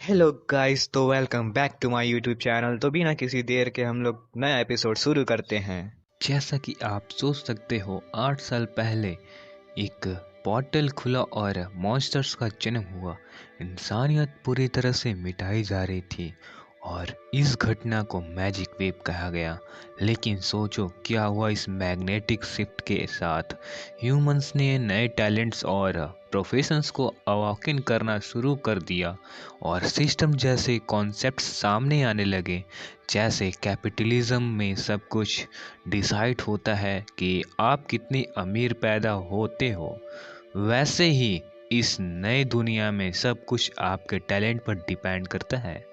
Hello guys, तो welcome back to my YouTube channel. तो बिना किसी देर के हम लोग नया एपिसोड शुरू करते हैं। जैसा कि आप सोच सकते हो 8 साल पहले एक पोर्टल खुला और मॉन्स्टर्स का जन्म हुआ। इंसानियत पूरी तरह से मिटाई जा रही थी और इस घटना को मैजिक वेव कहा गया। लेकिन सोचो क्या हुआ इस मैग्नेटिक शिफ्ट के साथ। ह्यूमंस ने नए टैलेंट्स और प्रोफेशंस को अवाकिन करना शुरू कर दिया और सिस्टम जैसे कॉन्सेप्ट्स सामने आने लगे। जैसे कैपिटलिज्म में सब कुछ डिसाइड होता है कि आप कितनी अमीर पैदा होते हो, वैसे ही इस नए दुनिया में सब कुछ आपके टैलेंट पर डिपेंड करता है।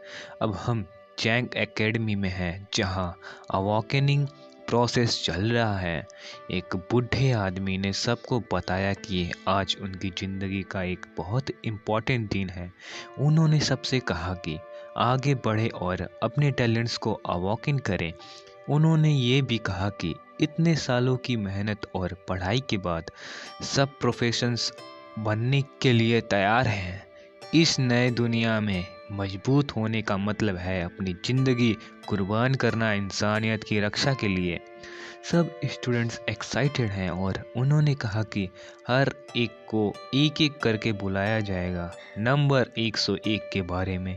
अब हम जैंक एकेडमी में हैं जहां अवॉकेनिंग प्रोसेस चल रहा है। एक बूढ़े आदमी ने सबको बताया कि आज उनकी ज़िंदगी का एक बहुत इम्पोर्टेंट दिन है। उन्होंने सबसे कहा कि आगे बढ़े और अपने टैलेंट्स को अवॉकिन करें। उन्होंने ये भी कहा कि इतने सालों की मेहनत और पढ़ाई के बाद सब प्रोफेशंस बनने के लिए तैयार हैं। इस नए दुनिया में मजबूत होने का मतलब है अपनी ज़िंदगी कुर्बान करना इंसानियत की रक्षा के लिए। सब स्टूडेंट्स एक्साइटेड हैं और उन्होंने कहा कि हर एक को एक एक करके बुलाया जाएगा। नंबर 101 के बारे में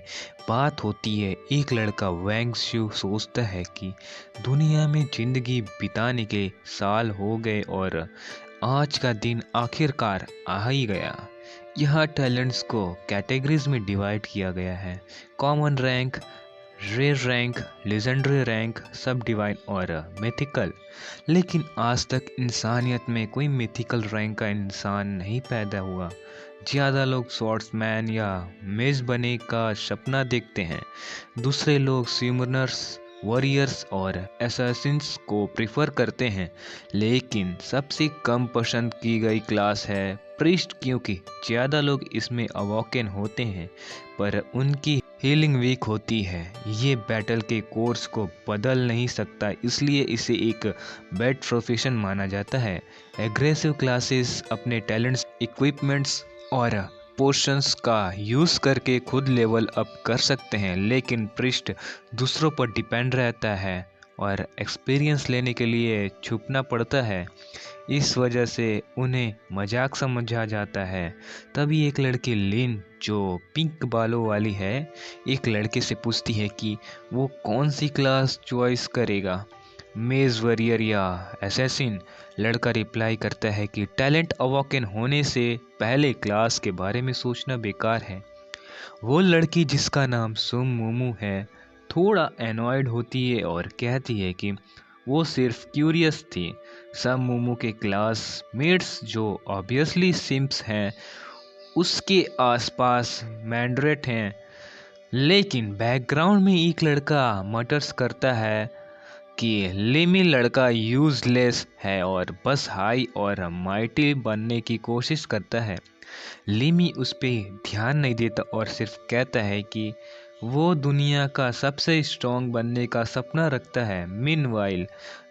बात होती है। एक लड़का वैंग शू सोचता है कि दुनिया में ज़िंदगी बिताने के साल हो गए और आज का दिन आखिरकार आ ही गया। यहाँ टैलेंट्स को कैटेगरीज में डिवाइड किया गया है। Common rank, rare rank, legendary rank, सब डिवाइन और मिथिकल। लेकिन आज तक इंसानियत में कोई मिथिकल रैंक का इंसान नहीं पैदा हुआ। ज़्यादा लोग स्वॉर्ड्समैन या मेज बने का सपना देखते हैं। दूसरे लोग स्विमरर्स, वॉरियर्स और असैसिन्स को प्रिफर करते हैं। लेकिन सबसे कम पसंद की गई क्लास है प्रीस्ट, क्योंकि ज़्यादा लोग इसमें अवॉकन होते हैं पर उनकी हीलिंग वीक होती है। ये बैटल के कोर्स को बदल नहीं सकता, इसलिए इसे एक बैड प्रोफेशन माना जाता है। एग्रेसिव क्लासेस अपने टैलेंट्स, इक्विपमेंट्स और पोर्शंस का यूज़ करके खुद लेवल अप कर सकते हैं, लेकिन प्रिस्ट दूसरों पर डिपेंड रहता है और एक्सपीरियंस लेने के लिए छुपना पड़ता है। इस वजह से उन्हें मजाक समझा जाता है। तभी एक लड़की लिन, जो पिंक बालों वाली है, एक लड़के से पूछती है कि वो कौन सी क्लास चॉइस करेगा, मेज वॉरियर या असैसिन। लड़का रिप्लाई करता है कि टैलेंट अवॉकन होने से पहले क्लास के बारे में सोचना बेकार है। वो लड़की, जिसका नाम सुम मोमू है, थोड़ा एनॉयड होती है और कहती है कि वो सिर्फ क्यूरियस थी। सब मोमू के क्लासमेट्स, जो ऑब्वियसली सिम्प्स हैं, उसके आसपास मैंड्रेट हैं। लेकिन बैकग्राउंड में एक लड़का मटर्स करता है कि लिमी लड़का यूजलेस है और बस हाई और माइटी बनने की कोशिश करता है। लिमी उस पर ध्यान नहीं देता और सिर्फ कहता है कि वो दुनिया का सबसे स्ट्रॉन्ग बनने का सपना रखता है। मीनवाइल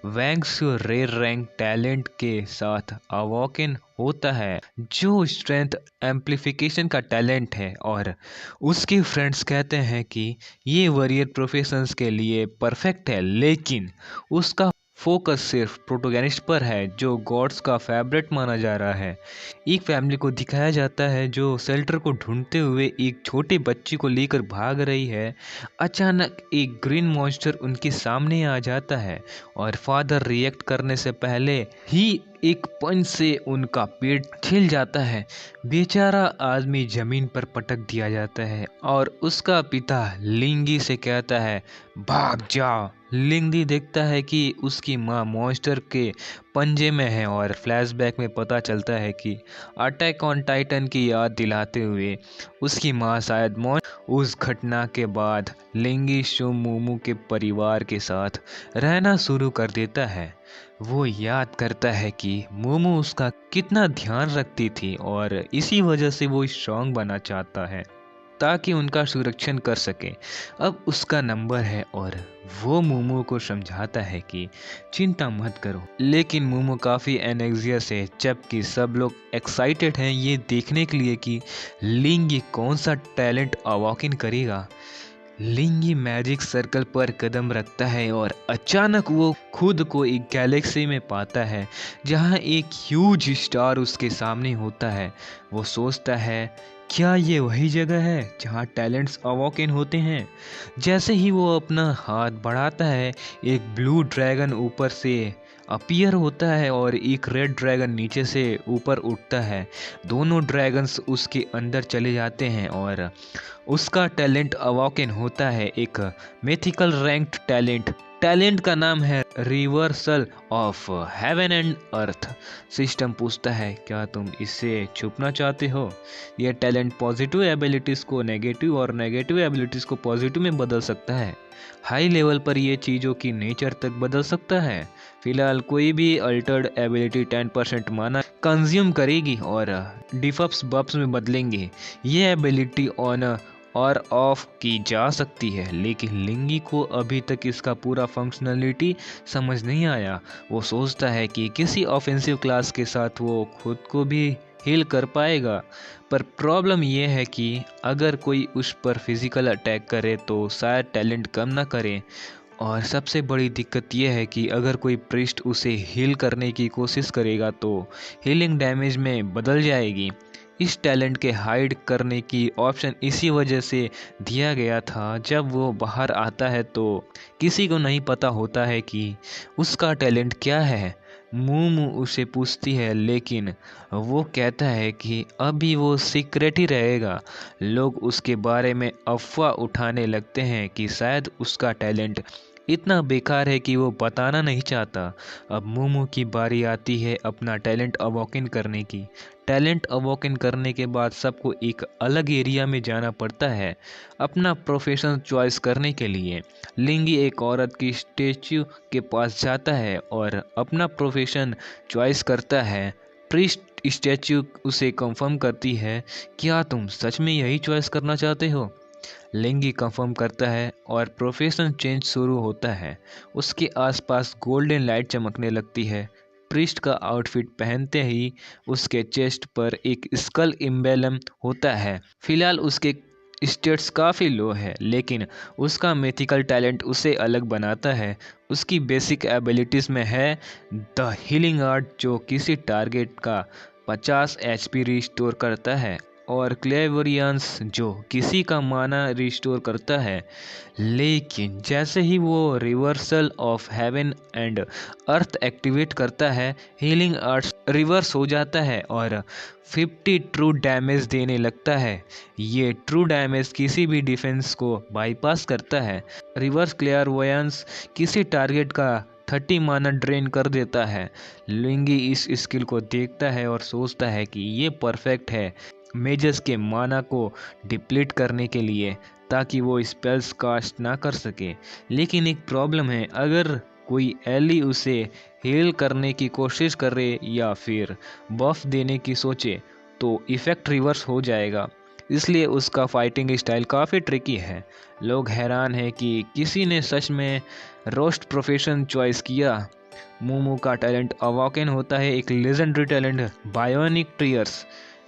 वैंग्सू रेयर रैंक टैलेंट के साथ अवॉकन होता है, जो स्ट्रेंथ एम्प्लीफिकेशन का टैलेंट है, और उसके फ्रेंड्स कहते हैं कि ये वॉरियर प्रोफेशंस के लिए परफेक्ट है। लेकिन उसका फोकस सिर्फ प्रोटोगनिस्ट पर है, जो गॉड्स का फेवरेट माना जा रहा है। एक फैमिली को दिखाया जाता है जो शेल्टर को ढूंढते हुए एक छोटे बच्चे को लेकर भाग रही है। अचानक एक ग्रीन मॉन्स्टर उनके सामने आ जाता है और फादर रिएक्ट करने से पहले ही एक पंच से उनका पेट छिल जाता है। बेचारा आदमी जमीन पर पटक दिया जाता है और उसका पिता लिंगी से कहता है, भाग जाओ। लिंगी देखता है कि उसकी माँ मॉन्स्टर के पंजे में है और फ्लैशबैक में पता चलता है कि अटैक ऑन टाइटन की याद दिलाते हुए उसकी माँ शायद उस घटना के बाद लिंगी शोमोमू के परिवार के साथ रहना शुरू कर देता है। वो याद करता है कि मोमो उसका कितना ध्यान रखती थी और इसी वजह से वो स्ट्रांग बनना चाहता है। ताकि उनका सुरक्षण कर सके। अब उसका नंबर है और वो मोमो को समझाता है कि चिंता मत करो। लेकिन मोमो काफ़ी एनेक्सियस है, जबकि सब लोग एक्साइटेड हैं ये देखने के लिए कि लिंग ये कौन सा टैलेंट अवॉकिन करेगा। लिंगी मैजिक सर्कल पर कदम रखता है और अचानक वो खुद को एक गैलेक्सी में पाता है जहां एक ह्यूज स्टार उसके सामने होता है। वो सोचता है क्या ये वही जगह है जहां टैलेंट्स अवॉकिन होते हैं। जैसे ही वो अपना हाथ बढ़ाता है, एक ब्लू ड्रैगन ऊपर से अपीयर होता है और एक रेड ड्रैगन नीचे से ऊपर उठता है। दोनों ड्रैगन्स उसके अंदर चले जाते हैं और उसका टैलेंट अवॉकिन होता है, एक मिथिकल रैंक्ड टैलेंट का नाम है reversal of heaven and earth. System पूछता है क्या तुम इससे छुपना चाहते हो। यह टैलेंट पॉजिटिव एबिलिटीज को नेगेटिव और नेगेटिव एबिलिटीज को पॉजिटिव में बदल सकता है। हाई लेवल पर यह चीज़ों की नेचर तक बदल सकता है। फिलहाल कोई भी अल्टर्ड एबिलिटी 10% माना कंज्यूम करेगी और डिफअप्स बफ्स में बदलेंगे। ये एबिलिटी ऑन और ऑफ की जा सकती है, लेकिन लिंगी को अभी तक इसका पूरा फंक्शनलिटी समझ नहीं आया। वो सोचता है कि किसी ऑफेंसिव क्लास के साथ वो खुद को भी हील कर पाएगा, पर प्रॉब्लम ये है कि अगर कोई उस पर फिजिकल अटैक करे तो शायद टैलेंट कम ना करे। और सबसे बड़ी दिक्कत यह है कि अगर कोई प्रिस्ट उसे हील करने की कोशिश करेगा तो हीलिंग डैमेज में बदल जाएगी। इस टैलेंट के हाइड करने की ऑप्शन इसी वजह से दिया गया था। जब वो बाहर आता है तो किसी को नहीं पता होता है कि उसका टैलेंट क्या है। मूमू उसे पूछती है, लेकिन वो कहता है कि अभी वो सीक्रेट ही रहेगा। लोग उसके बारे में अफवाह उठाने लगते हैं कि शायद उसका टैलेंट इतना बेकार है कि वो बताना नहीं चाहता। अब मोमो की बारी आती है अपना टैलेंट अवॉकिन करने की। टैलेंट अवॉकिन करने के बाद सबको एक अलग एरिया में जाना पड़ता है अपना प्रोफेशन चॉइस करने के लिए। लिंगी एक औरत की स्टैच्यू के पास जाता है और अपना प्रोफेशन चॉइस करता है। प्रीस्ट स्टैच्यू उसे कंफर्म करती है क्या तुम सच में यही चॉइस करना चाहते हो। लिंगी कंफर्म करता है और प्रोफेशन चेंज शुरू होता है। उसके आसपास गोल्डन लाइट चमकने लगती है। प्रीस्ट का आउटफिट पहनते ही उसके चेस्ट पर एक स्कल इम्बेलम होता है। फिलहाल उसके स्टेट्स काफ़ी लो है, लेकिन उसका मिथिकल टैलेंट उसे अलग बनाता है। उसकी बेसिक एबिलिटीज़ में है द हीलिंग आर्ट, जो किसी टारगेट का 50 HP रिस्टोर करता है, और क्लेवरियंस, जो किसी का माना रिस्टोर करता है। लेकिन जैसे ही वो reversal of heaven and earth activate करता है, हीलिंग आर्ट्स रिवर्स हो जाता है और 50 ट्रू डैमेज देने लगता है। ये ट्रू डैमेज किसी भी डिफेंस को बाईपास करता है। रिवर्स क्लेयरवोयंस किसी टारगेट का 30 माना ड्रेन कर देता है। लिंगी इस स्किल को देखता है और सोचता है कि ये परफेक्ट है मेजस के माना को डिप्लीट करने के लिए, ताकि वो स्पेल्स कास्ट ना कर सके। लेकिन एक प्रॉब्लम है, अगर कोई एली उसे हील करने की कोशिश करे या फिर बफ देने की सोचे तो इफ़ेक्ट रिवर्स हो जाएगा। इसलिए उसका फाइटिंग स्टाइल काफ़ी ट्रिकी है। लोग हैरान हैं कि किसी ने सच में रोस्ट प्रोफेशन चॉइस किया। मोमो का टैलेंट अवॉकन होता है, एक लेजेंडरी टैलेंट बायोनिक टीयर्स।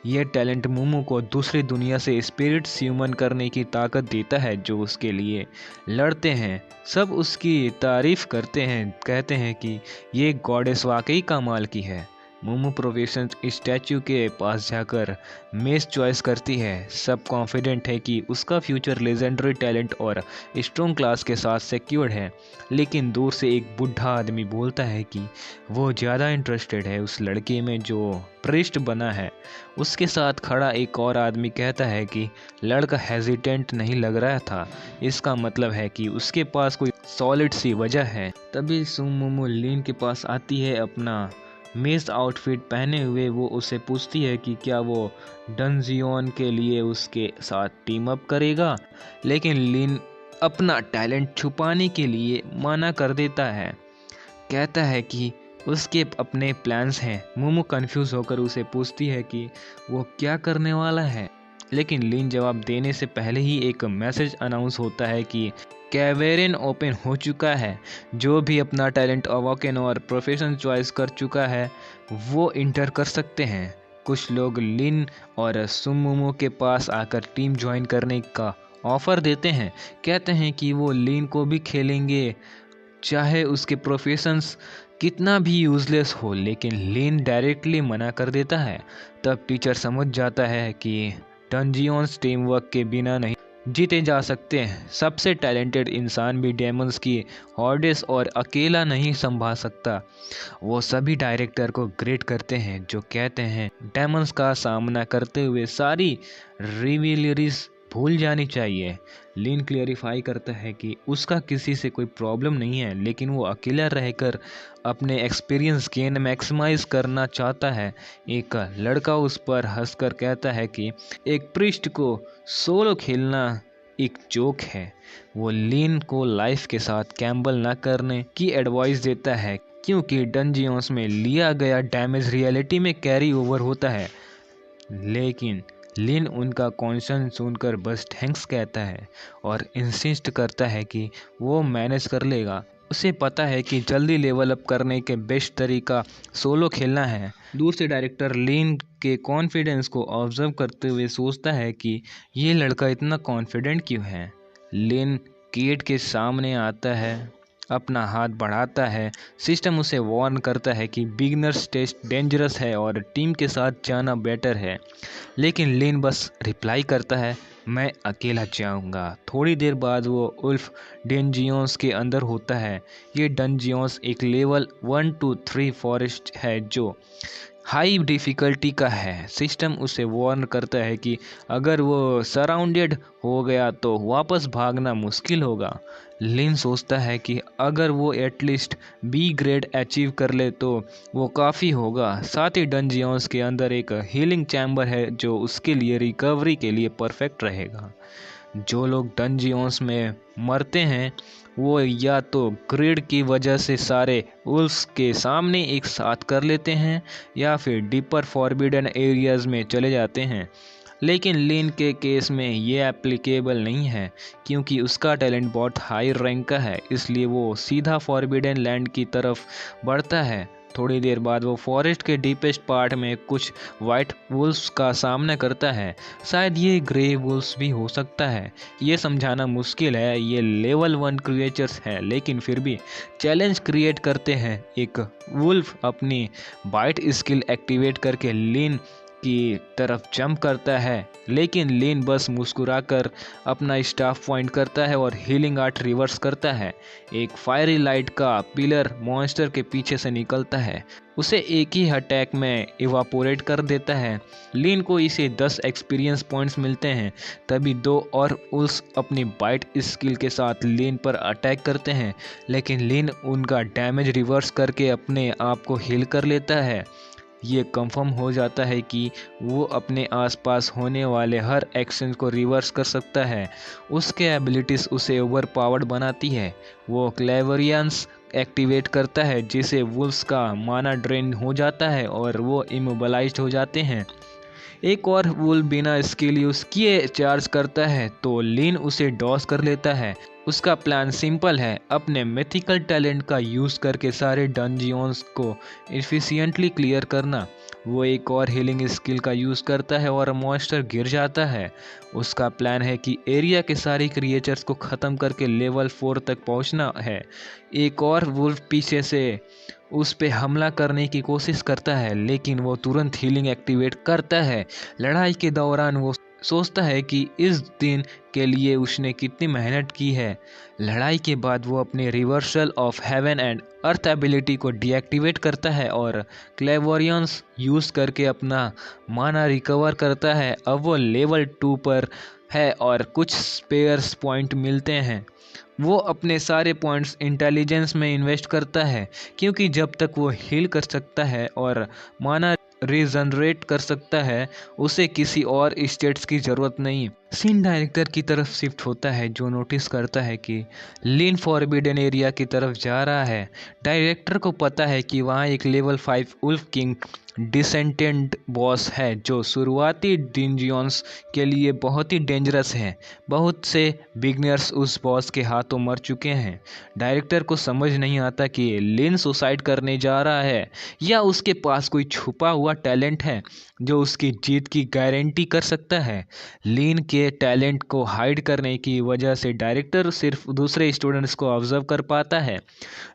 ये टैलेंट मोमो को दूसरी दुनिया से स्पिरिट स्यूमन करने की ताकत देता है, जो उसके लिए लड़ते हैं। सब उसकी तारीफ करते हैं, कहते हैं कि ये गॉडेस वाकई कमाल की है। मोमो प्रोफेशन स्टैच्यू के पास जाकर मेस चॉइस करती है। सब कॉन्फिडेंट है कि उसका फ्यूचर लेजेंडरी टैलेंट और स्ट्रॉन्ग क्लास के साथ सिक्योर्ड है। लेकिन दूर से एक बूढ़ा आदमी बोलता है कि वो ज़्यादा इंटरेस्टेड है उस लड़के में जो प्रिस्ट बना है। उसके साथ खड़ा एक और आदमी कहता है कि लड़का हेजिटेंट नहीं लग रहा था, इसका मतलब है कि उसके पास कोई सॉलिड सी वजह है। तभी सुमोमो लीन के पास आती है अपना मेस आउटफिट पहने हुए। वो उससे पूछती है कि क्या वो डंजियोन के लिए उसके साथ टीम अप करेगा, लेकिन लिन अपना टैलेंट छुपाने के लिए मना कर देता है। कहता है कि उसके अपने प्लान्स हैं। मोमो कंफ्यूज होकर उसे पूछती है कि वो क्या करने वाला है। लेकिन लिन जवाब देने से पहले ही एक मैसेज अनाउंस होता है कि कैवेरिन ओपन हो चुका है। जो भी अपना टैलेंट अवॉकन और प्रोफेशन चॉइस कर चुका है वो इंटर कर सकते हैं। कुछ लोग लिन और सुमुमो के पास आकर टीम ज्वाइन करने का ऑफर देते हैं, कहते हैं कि वो लिन को भी खेलेंगे चाहे उसके प्रोफेशंस कितना भी यूजलेस हो, लेकिन लिन डायरेक्टली मना कर देता है। तब टीचर समझ जाता है कि डंजियंस टीम वर्क के बिना नहीं जीते जा सकते हैं। सबसे टैलेंटेड इंसान भी डेमंस की हॉर्डेस और अकेला नहीं संभाल सकता। वो सभी डायरेक्टर को ग्रेड करते हैं, जो कहते हैं डेमंस का सामना करते हुए सारी रिविलरीज भूल जानी चाहिए। लिन क्लियरिफाई करता है कि उसका किसी से कोई प्रॉब्लम नहीं है, लेकिन वो अकेला रहकर अपने एक्सपीरियंस गेन मैक्सिमाइज करना चाहता है। एक लड़का उस पर हंसकर कहता है कि एक प्रिस्ट को सोलो खेलना एक जोक है। वो लिन को लाइफ के साथ कैम्बल न करने की एडवाइस देता है, क्योंकि डंजियंस में लिया गया डैमेज रियलिटी में कैरी ओवर होता है। लेकिन लिन उनका कॉन्सर्न सुनकर बस थैंक्स कहता है और इंसिस्ट करता है कि वो मैनेज कर लेगा। उसे पता है कि जल्दी लेवल अप करने के बेस्ट तरीका सोलो खेलना है। दूर से डायरेक्टर लिन के कॉन्फिडेंस को ऑब्जर्व करते हुए सोचता है कि ये लड़का इतना कॉन्फिडेंट क्यों है। लिन गेट के सामने आता है, अपना हाथ बढ़ाता है। सिस्टम उसे वार्न करता है कि बिगिनर्स टेस्ट डेंजरस है और टीम के साथ जाना बेटर है, लेकिन लिन बस रिप्लाई करता है, मैं अकेला जाऊंगा। थोड़ी देर बाद वो उल्फ डंजियंस के अंदर होता है। ये डंजियंस एक लेवल 1 to 3 फॉरेस्ट है जो हाई डिफ़िकल्टी का है। सिस्टम उसे वार्न करता है कि अगर वो सराउंडेड हो गया तो वापस भागना मुश्किल होगा। लिन सोचता है कि अगर वो एटलीस्ट बी ग्रेड अचीव कर ले तो वो काफ़ी होगा। साथ ही डंजियंस के अंदर एक हीलिंग चैम्बर है जो उसके लिए रिकवरी के लिए परफेक्ट रहेगा। जो लोग डंजियंस में मरते हैं वो या तो ग्रिड की वजह से सारे वुल्फ्स के सामने एक साथ कर लेते हैं या फिर डीपर फॉरबिडन एरियाज में चले जाते हैं। लेकिन लिन के केस में ये एप्लीकेबल नहीं है, क्योंकि उसका टैलेंट बहुत हाई रैंक का है, इसलिए वो सीधा फॉरबिडन लैंड की तरफ बढ़ता है। थोड़ी देर बाद वो फॉरेस्ट के डीपेस्ट पार्ट में कुछ वाइट वुल्फ्स का सामना करता है। शायद ये ग्रे वुल्फ्स भी हो सकता है, ये समझाना मुश्किल है। ये लेवल 1 क्रिएचर्स है, लेकिन फिर भी चैलेंज क्रिएट करते हैं। एक वुल्फ अपनी बाइट स्किल एक्टिवेट करके लिन की तरफ जंप करता है, लेकिन लिन बस मुस्कुराकर अपना स्टाफ पॉइंट करता है और हीलिंग आर्ट रिवर्स करता है। एक फायरी लाइट का पिलर मॉन्स्टर के पीछे से निकलता है, उसे एक ही अटैक में इवापोरेट कर देता है। लिन को इसे 10 एक्सपीरियंस पॉइंट्स मिलते हैं। तभी 2 और उल्स अपनी बाइट स्किल के साथ लिन पर अटैक करते हैं, लेकिन लिन उनका डैमेज रिवर्स करके अपने आप को हील कर लेता है। ये कंफर्म हो जाता है कि वो अपने आसपास होने वाले हर एक्शन को रिवर्स कर सकता है। उसके एबिलिटीज़ उसे ओवरपावर्ड बनाती है। वो क्लेवरियंस एक्टिवेट करता है, जिसे वुल्फ्स का माना ड्रेन हो जाता है और वो इमोबलाइज्ड हो जाते हैं। एक और वुल बिना स्किल यूज किए चार्ज करता है तो लिन उसे डॉस कर लेता है। उसका प्लान सिंपल है, अपने मिथिकल टैलेंट का यूज करके सारे डंजियंस को एफिशिएंटली क्लियर करना। वो एक और हीलिंग स्किल का यूज करता है और मॉन्स्टर गिर जाता है। उसका प्लान है कि एरिया के सारे क्रिएचर्स को ख़त्म करके लेवल 4 तक पहुंचना है। एक और वुल्फ पीछे से उस पे हमला करने की कोशिश करता है, लेकिन वो तुरंत हीलिंग एक्टिवेट करता है। लड़ाई के दौरान वो सोचता है कि इस दिन के लिए उसने कितनी मेहनत की है। लड़ाई के बाद वो अपने reversal of heaven and earth ability को डीएक्टिवेट करता है और क्लेवरियंस यूज़ करके अपना माना रिकवर करता है। अब वो लेवल 2 पर है और कुछ स्पेयर्स पॉइंट मिलते हैं। वो अपने सारे पॉइंट्स इंटेलिजेंस में इन्वेस्ट करता है, क्योंकि जब तक वो हील कर सकता है और माना रीजनरेट कर सकता है, उसे किसी और स्टेट्स की ज़रूरत नहीं। सीन डायरेक्टर की तरफ शिफ्ट होता है, जो नोटिस करता है कि लिन फॉरबिडन एरिया की तरफ जा रहा है। डायरेक्टर को पता है कि वहाँ एक लेवल 5 उल्फ किंग डिसेंटेंट बॉस है जो शुरुआती डंजियंस के लिए बहुत ही डेंजरस है। बहुत से बिगनर्स उस बॉस के हाथों मर चुके हैं। डायरेक्टर को समझ नहीं आता कि लिन सुसाइड करने जा रहा है या उसके पास कोई छुपा हुआ टैलेंट है जो उसकी जीत की गारंटी कर सकता है। लिन के टैलेंट को हाइड करने की वजह से डायरेक्टर सिर्फ दूसरे स्टूडेंट्स को ऑब्जर्व कर पाता है।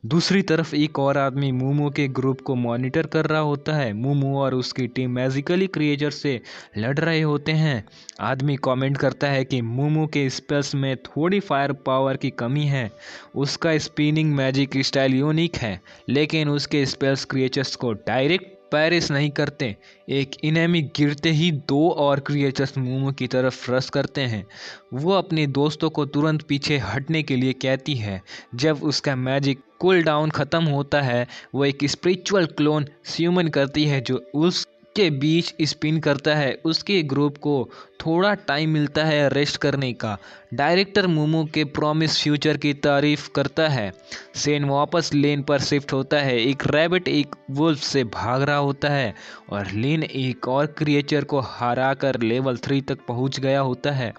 दूसरी तरफ एक और आदमी मूमू के ग्रुप को मॉनिटर कर रहा होता है। मूमू और उसकी टीम मैजिकली क्रिएचर से लड़ रहे होते हैं। आदमी कमेंट करता है कि मूमू के स्पेल्स में थोड़ी फायर पावर की कमी है। उसका स्पिनिंग मैजिक स्टाइल यूनिक है, लेकिन उसके स्पेल्स क्रिएचर्स को डायरेक्ट पैरिस नहीं करते। एक इनेमी गिरते ही दो और क्रिएचर्स मूमू की तरफ रश करते हैं। वो अपने दोस्तों को तुरंत पीछे हटने के लिए कहती है। जब उसका मैजिक कूल डाउन खत्म होता है, वो एक स्पिरिचुअल क्लोन स्यूमन करती है जो उसके बीच स्पिन करता है। उसके ग्रुप को थोड़ा टाइम मिलता है रेस्ट करने का। डायरेक्टर मोमो के प्रॉमिस फ्यूचर की तारीफ करता है। सेन वापस लेन पर शिफ्ट होता है। एक रैबिट एक वुल्फ से भाग रहा होता है और लेन एक और क्रिएचर को हराकर लेवल 3 तक पहुंच गया होता है।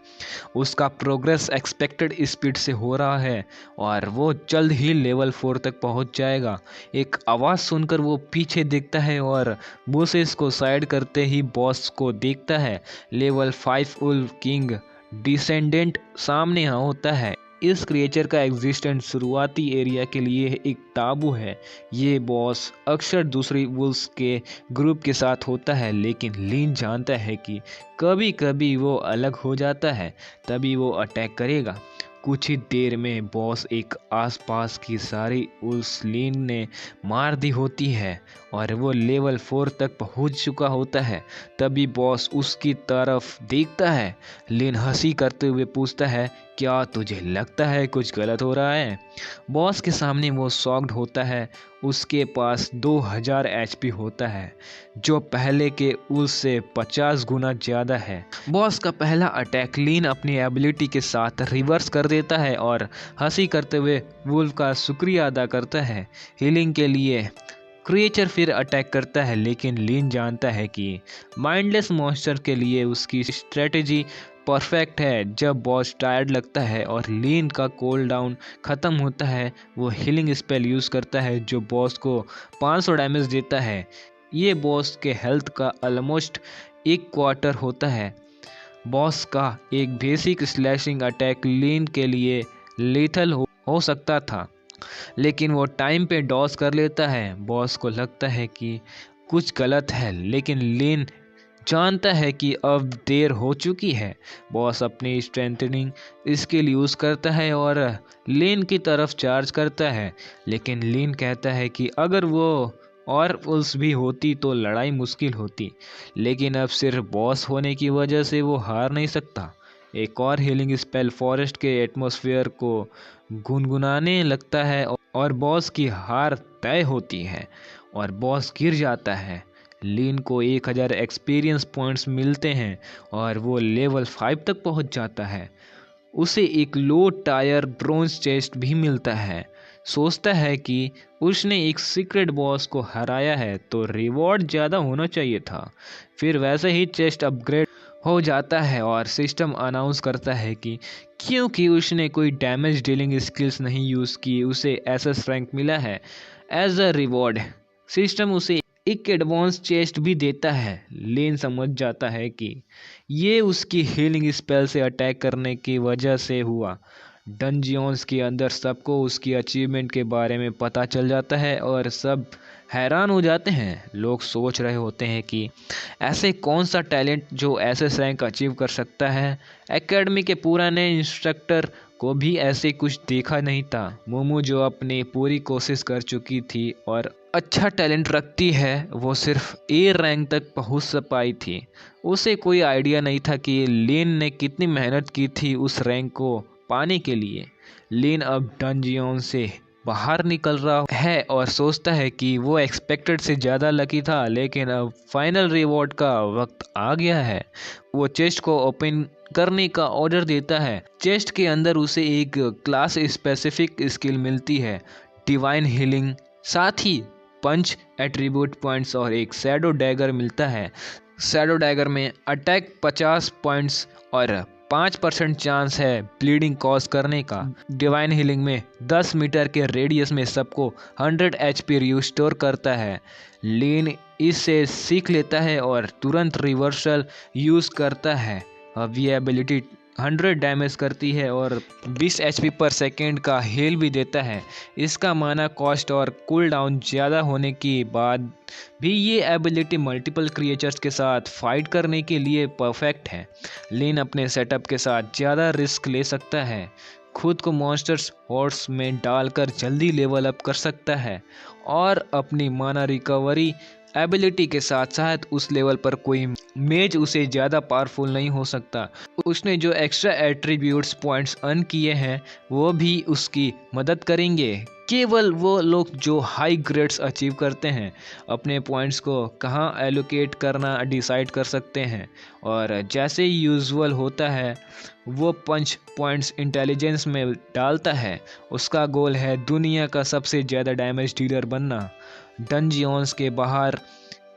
उसका प्रोग्रेस एक्सपेक्टेड स्पीड से हो रहा है और वो जल्द ही लेवल 4 तक पहुंच जाएगा। एक आवाज़ सुनकर वो पीछे देखता है और बुशेस को साइड करते ही बॉस को देखता है। लेवल 5 उल्फ किंग डिसेंडेंट सामने होता है। इस क्रिएचर का एग्जिस्टेंस शुरुआती एरिया के लिए एक ताबू है। ये बॉस अक्सर दूसरी वुल्फ्स के ग्रुप के साथ होता है, लेकिन लिन जानता है कि कभी कभी वो अलग हो जाता है, तभी वो अटैक करेगा। कुछ ही देर में बॉस एक आसपास की सारी उस लिन ने मार दी होती है और वो लेवल 4 तक पहुंच चुका होता है। तभी बॉस उसकी तरफ देखता है। लिन हंसी करते हुए पूछता है, क्या तुझे लगता है कुछ गलत हो रहा है? बॉस के सामने वो शॉक्ड होता है। उसके पास 2000 एचपी होता है, जो पहले के उससे 50 गुना ज़्यादा है। बॉस का पहला अटैक लिन अपनी एबिलिटी के साथ रिवर्स कर देता है और हंसी करते हुए वुल्फ का शुक्रिया अदा करता है। हीलिंग के लिए क्रिएचर फिर अटैक करता है, लेकिन लिन जानता है कि माइंडलेस मॉन्स्टर के लिए उसकी स्ट्रेटेजी परफेक्ट है। जब बॉस टायर्ड लगता है और लीन का कूल डाउन ख़त्म होता है, वो हीलिंग स्पेल यूज़ करता है जो बॉस को 500 डैमेज देता है। ये बॉस के हेल्थ का ऑलमोस्ट 1/4 होता है। बॉस का एक बेसिक स्लैशिंग अटैक लीन के लिए लीथल हो सकता था, लेकिन वो टाइम पे डॉज कर लेता है। बॉस को लगता है कि कुछ गलत है, लेकिन लीन जानता है कि अब देर हो चुकी है। बॉस अपनी स्ट्रेंथनिंग स्किल यूज़ करता है और लीन की तरफ चार्ज करता है, लेकिन लीन कहता है कि अगर वो और पुल्स भी होती तो लड़ाई मुश्किल होती, लेकिन अब सिर्फ बॉस होने की वजह से वो हार नहीं सकता। एक और हीलिंग स्पेल फॉरेस्ट के एटमॉस्फेयर को गुनगुनाने लगता है और बॉस की हार तय होती है और बॉस गिर जाता है। लीन को 1000 एक्सपीरियंस पॉइंट्स मिलते हैं और वो लेवल 5 तक पहुंच जाता है। उसे एक लो टायर ब्रोंज चेस्ट भी मिलता है। सोचता है कि उसने एक सीक्रेट बॉस को हराया है तो रिवॉर्ड ज़्यादा होना चाहिए था। फिर वैसे ही चेस्ट अपग्रेड हो जाता है और सिस्टम अनाउंस करता है कि क्योंकि उसने कोई डैमेज डीलिंग स्किल्स नहीं यूज़ की, उसे एसएस रैंक मिला है। एज अ रिवॉर्ड सिस्टम उसे एक एडवांस चेस्ट भी देता है। लेन समझ जाता है कि ये उसकी हीलिंग स्पेल से अटैक करने की वजह से हुआ। डंजियंस के अंदर सबको उसकी अचीवमेंट के बारे में पता चल जाता है और सब हैरान हो जाते हैं। लोग सोच रहे होते हैं कि ऐसे कौन सा टैलेंट जो एसएस रैंक अचीव कर सकता है। एकेडमी के पुराने इंस्ट्रक्टर को भी ऐसे कुछ देखा नहीं था। मोमो जो अपनी पूरी कोशिश कर चुकी थी और अच्छा टैलेंट रखती है, वो सिर्फ ए रैंक तक पहुंच पाई थी। उसे कोई आइडिया नहीं था कि लेन ने कितनी मेहनत की थी उस रैंक को पाने के लिए। लेन अब डंजियन से बाहर निकल रहा है और सोचता है कि वो एक्सपेक्टेड से ज़्यादा लकी था, लेकिन अब फाइनल रिवॉर्ड का वक्त आ गया है। वो चेस्ट को ओपन करने का ऑर्डर देता है। चेस्ट के अंदर उसे एक क्लास स्पेसिफिक स्किल मिलती है, डिवाइन हीलिंग, साथ ही पंच एट्रीब्यूट पॉइंट्स और एक शैडो डैगर मिलता है। शैडो डैगर में अटैक 50 पॉइंट्स और 5% चांस है ब्लीडिंग कॉज करने का। डिवाइन हीलिंग में 10 मीटर के रेडियस में सबको 100 HP रिस्टोर करता है। लीन इससे सीख लेता है और तुरंत रिवर्सल यूज़ करता है। अब ये एबिलिटी 100 डैमेज करती है और 20 HP पर सेकेंड का हेल भी देता है। इसका माना कॉस्ट और कूल डाउन ज़्यादा होने के बाद भी ये एबिलिटी मल्टीपल क्रिएचर्स के साथ फाइट करने के लिए परफेक्ट है। लीन अपने सेटअप के साथ ज़्यादा रिस्क ले सकता है, खुद को मॉन्स्टर्स हॉर्स में डालकर जल्दी लेवल अप कर सकता है और अपनी माना रिकवरी एबिलिटी के साथ साथ उस लेवल पर कोई मेज उसे ज़्यादा पावरफुल नहीं हो सकता। उसने जो एक्स्ट्रा एट्रीब्यूट्स पॉइंट्स अर्न किए हैं वो भी उसकी मदद करेंगे। केवल वो लोग जो हाई ग्रेड्स अचीव करते हैं अपने पॉइंट्स को कहाँ एलोकेट करना डिसाइड कर सकते हैं, और जैसे यूजुअल होता है वो पंच पॉइंट्स इंटेलिजेंस में डालता है। उसका गोल है दुनिया का सबसे ज़्यादा डैमेज डीलर बनना। डंजियंस के बाहर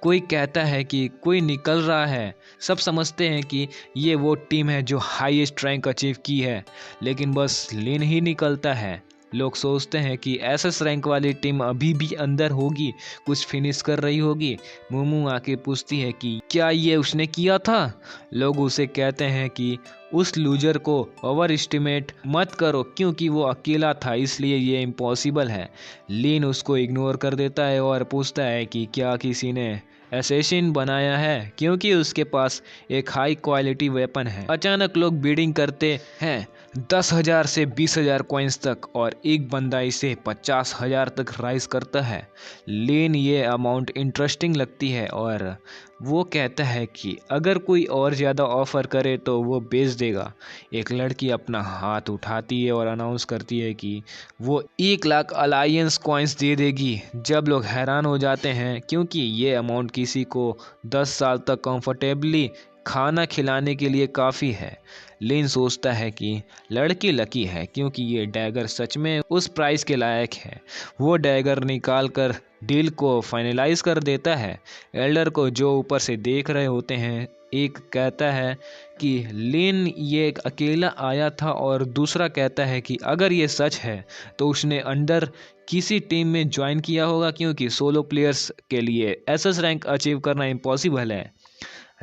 कोई कहता है कि कोई निकल रहा है, सब समझते हैं कि ये वो टीम है जो हाईएस्ट रैंक अचीव की है, लेकिन बस लीन ही निकलता है। लोग सोचते हैं कि एसएस रैंक वाली टीम अभी भी अंदर होगी, कुछ फिनिश कर रही होगी। मोमू आके पूछती है कि क्या ये उसने किया था। लोग उसे कहते हैं कि उस लूजर को ओवर एस्टिमेट मत करो, क्योंकि वो अकेला था इसलिए ये इम्पॉसिबल है। लीन उसको इग्नोर कर देता है और पूछता है कि क्या किसी ने एसेसिन बनाया है, क्योंकि उसके पास एक हाई क्वालिटी वेपन है। अचानक लोग बीडिंग करते हैं 10,000 से 20,000 कॉइन्स तक, और एक बंदा इसे 50,000 तक राइज करता है। लीन ये अमाउंट इंटरेस्टिंग लगती है और वो कहता है कि अगर कोई और ज़्यादा ऑफर करे तो वो बेच देगा। एक लड़की अपना हाथ उठाती है और अनाउंस करती है कि वो 1 लाख अलायंस कॉइन्स दे देगी। जब लोग हैरान हो जाते हैं क्योंकि ये अमाउंट किसी को 10 साल तक कंफर्टेबली खाना खिलाने के लिए काफ़ी है। लीन सोचता है कि लड़की लकी है क्योंकि ये डैगर सच में उस प्राइस के लायक है। वो डैगर निकाल कर डील को फाइनलाइज कर देता है। एल्डर को जो ऊपर से देख रहे होते हैं, एक कहता है कि लीन ये अकेला आया था और दूसरा कहता है कि अगर ये सच है तो उसने अंडर किसी टीम में ज्वाइन किया होगा, क्योंकि सोलो प्लेयर्स के लिए एसएस रैंक अचीव करना इम्पॉसिबल है।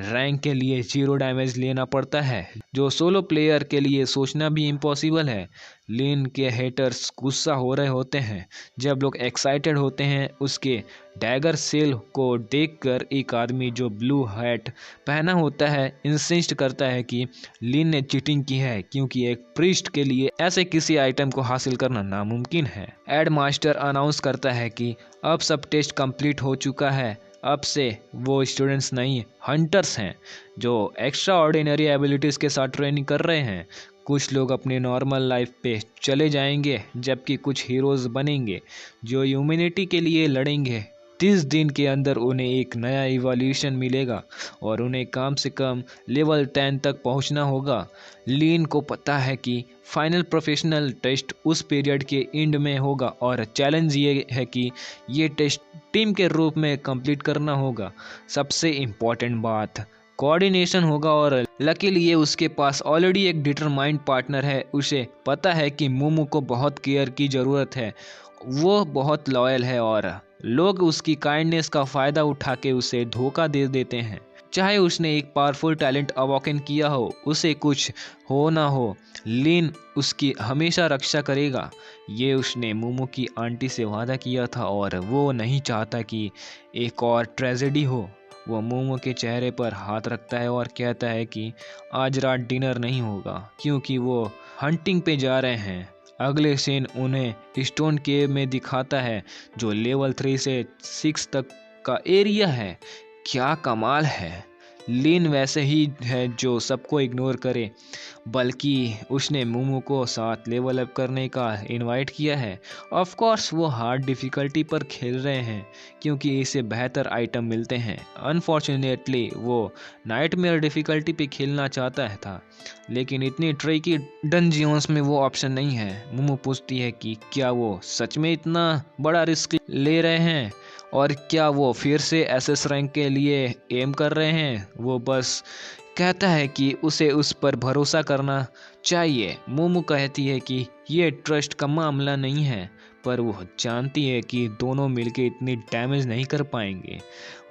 रैंक के लिए 0 डैमेज लेना पड़ता है, जो सोलो प्लेयर के लिए सोचना भी इम्पॉसिबल है। लीन के हेटर्स गुस्सा हो रहे होते हैं जब लोग एक्साइटेड होते हैं। उसके डैगर सेल को देखकर एक आदमी जो ब्लू हैट पहना होता है इंसिस्ट करता है कि लीन ने चीटिंग की है, क्योंकि एक प्रीस्ट के लिए ऐसे किसी आइटम को हासिल करना नामुमकिन है। एड मास्टर अनाउंस करता है कि अब सब टेस्ट कंप्लीट हो चुका है, अब से वो स्टूडेंट्स नहीं हंटर्स हैं जो एक्स्ट्रा ऑर्डिनरी एबिलिटीज़ के साथ ट्रेनिंग कर रहे हैं। कुछ लोग अपने नॉर्मल लाइफ पे चले जाएंगे जबकि कुछ हीरोज़ बनेंगे जो ह्यूमैनिटी के लिए लड़ेंगे। 30 दिन के अंदर उन्हें एक नया इवोल्यूशन मिलेगा और उन्हें कम से कम लेवल 10 तक पहुंचना होगा। लीन को पता है कि फाइनल प्रोफेशनल टेस्ट उस पीरियड के एंड में होगा और चैलेंज ये है कि ये टेस्ट टीम के रूप में कंप्लीट करना होगा। सबसे इम्पोर्टेंट बात कोऑर्डिनेशन होगा, और लकीली ये उसके पास ऑलरेडी एक डिटरमाइंड पार्टनर है। उसे पता है कि मोमो को बहुत केयर की ज़रूरत है, वो बहुत लॉयल है और लोग उसकी काइंडनेस का फ़ायदा उठा के उसे धोखा दे देते हैं। चाहे उसने एक पावरफुल टैलेंट अवॉकन किया हो, उसे कुछ हो ना हो, लीन उसकी हमेशा रक्षा करेगा। ये उसने मोमो की आंटी से वादा किया था और वो नहीं चाहता कि एक और ट्रेजेडी हो। वो मोमो के चेहरे पर हाथ रखता है और कहता है कि आज रात डिनर नहीं होगा क्योंकि वो हंटिंग पे जा रहे हैं। अगले सीन उन्हें स्टोन केव में दिखाता है जो लेवल 3 से 6 तक का एरिया है। क्या कमाल है। लीन वैसे ही है जो सबको इग्नोर करे, बल्कि उसने मोमो को साथ लेवल अप करने का इनवाइट किया है। ऑफ कोर्स वो हार्ड डिफ़िकल्टी पर खेल रहे हैं क्योंकि इसे बेहतर आइटम मिलते हैं। अनफॉर्चुनेटली वो नाइटमेयर डिफ़िकल्टी पे खेलना चाहता है था, लेकिन इतनी ट्रिकी डंजियंस में वो ऑप्शन नहीं है। मोमो पूछती है कि क्या वो सच में इतना बड़ा रिस्क ले रहे हैं और क्या वो फिर से एसएस रैंक के लिए एम कर रहे हैं। वो बस कहता है कि उसे उस पर भरोसा करना चाहिए। मोमो कहती है कि ये ट्रस्ट का मामला नहीं है, पर वो जानती है कि दोनों मिलके इतनी डैमेज नहीं कर पाएंगे।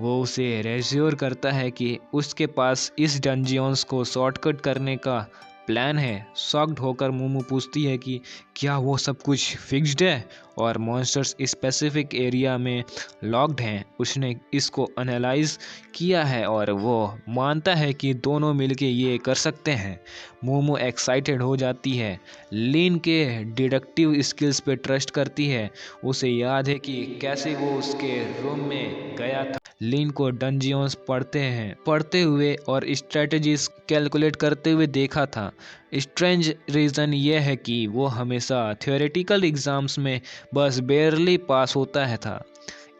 वो उसे रेश्योर करता है कि उसके पास इस डंजियंस को शॉर्टकट करने का प्लान है। शॉक्ड होकर मोमो पूछती है कि क्या वो सब कुछ फिक्स्ड है और मॉन्स्टर्स स्पेसिफिक एरिया में लॉक्ड हैं। उसने इसको एनालाइज किया है और वो मानता है कि दोनों मिलके ये कर सकते हैं। मोमो एक्साइटेड हो जाती है, लीन के डिडक्टिव स्किल्स पे ट्रस्ट करती है। उसे याद है कि कैसे वो उसके रूम में गया था, लीन को डंजियंस पढ़ते हुए और स्ट्रेटजीज कैलकुलेट करते हुए देखा था। स्ट्रेंज रीज़न ये है कि वो हमेशा थ्योरेटिकल एग्जाम्स में बस बेयरली पास होता है था,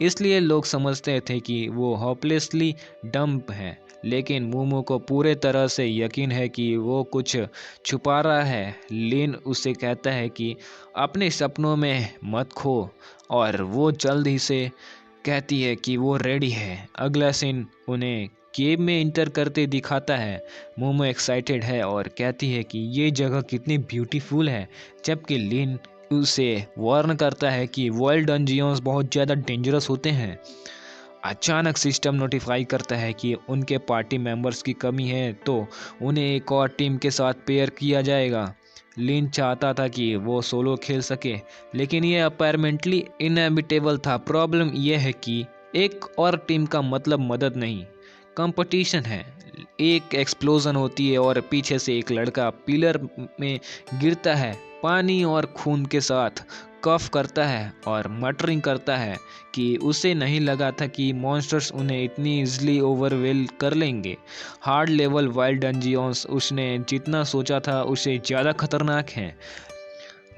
इसलिए लोग समझते थे कि वो होपलेसली डम्ब है। लेकिन मोमो को पूरे तरह से यकीन है कि वो कुछ छुपा रहा है। लिन उसे कहता है कि अपने सपनों में मत खो, और वो जल्द ही से कहती है कि वो रेडी है। अगला सीन उन्हें केव में इंटर करते दिखाता है। मोमो एक्साइटेड है और कहती है कि ये जगह कितनी ब्यूटीफुल है, जबकि लिन उसे वार्न करता है कि वर्ल्ड डंजियंस बहुत ज़्यादा डेंजरस होते हैं। अचानक सिस्टम नोटिफाई करता है कि उनके पार्टी मेंबर्स की कमी है, तो उन्हें एक और टीम के साथ पेयर किया जाएगा। लिन चाहता था कि वो सोलो खेल सके, लेकिन ये अपेरेंटली इनएविटेबल था। प्रॉब्लम यह है कि एक और टीम का मतलब मदद नहीं, कंपटीशन है। एक एक्सप्लोजन होती है और पीछे से एक लड़का पिलर में गिरता है, पानी और खून के साथ कफ करता है और मटरिंग करता है कि उसे नहीं लगा था कि मॉन्स्टर्स उन्हें इतनी इजली ओवरवेल कर लेंगे। हार्ड लेवल वाइल्ड डंजियंस उसने जितना सोचा था उससे ज़्यादा खतरनाक हैं।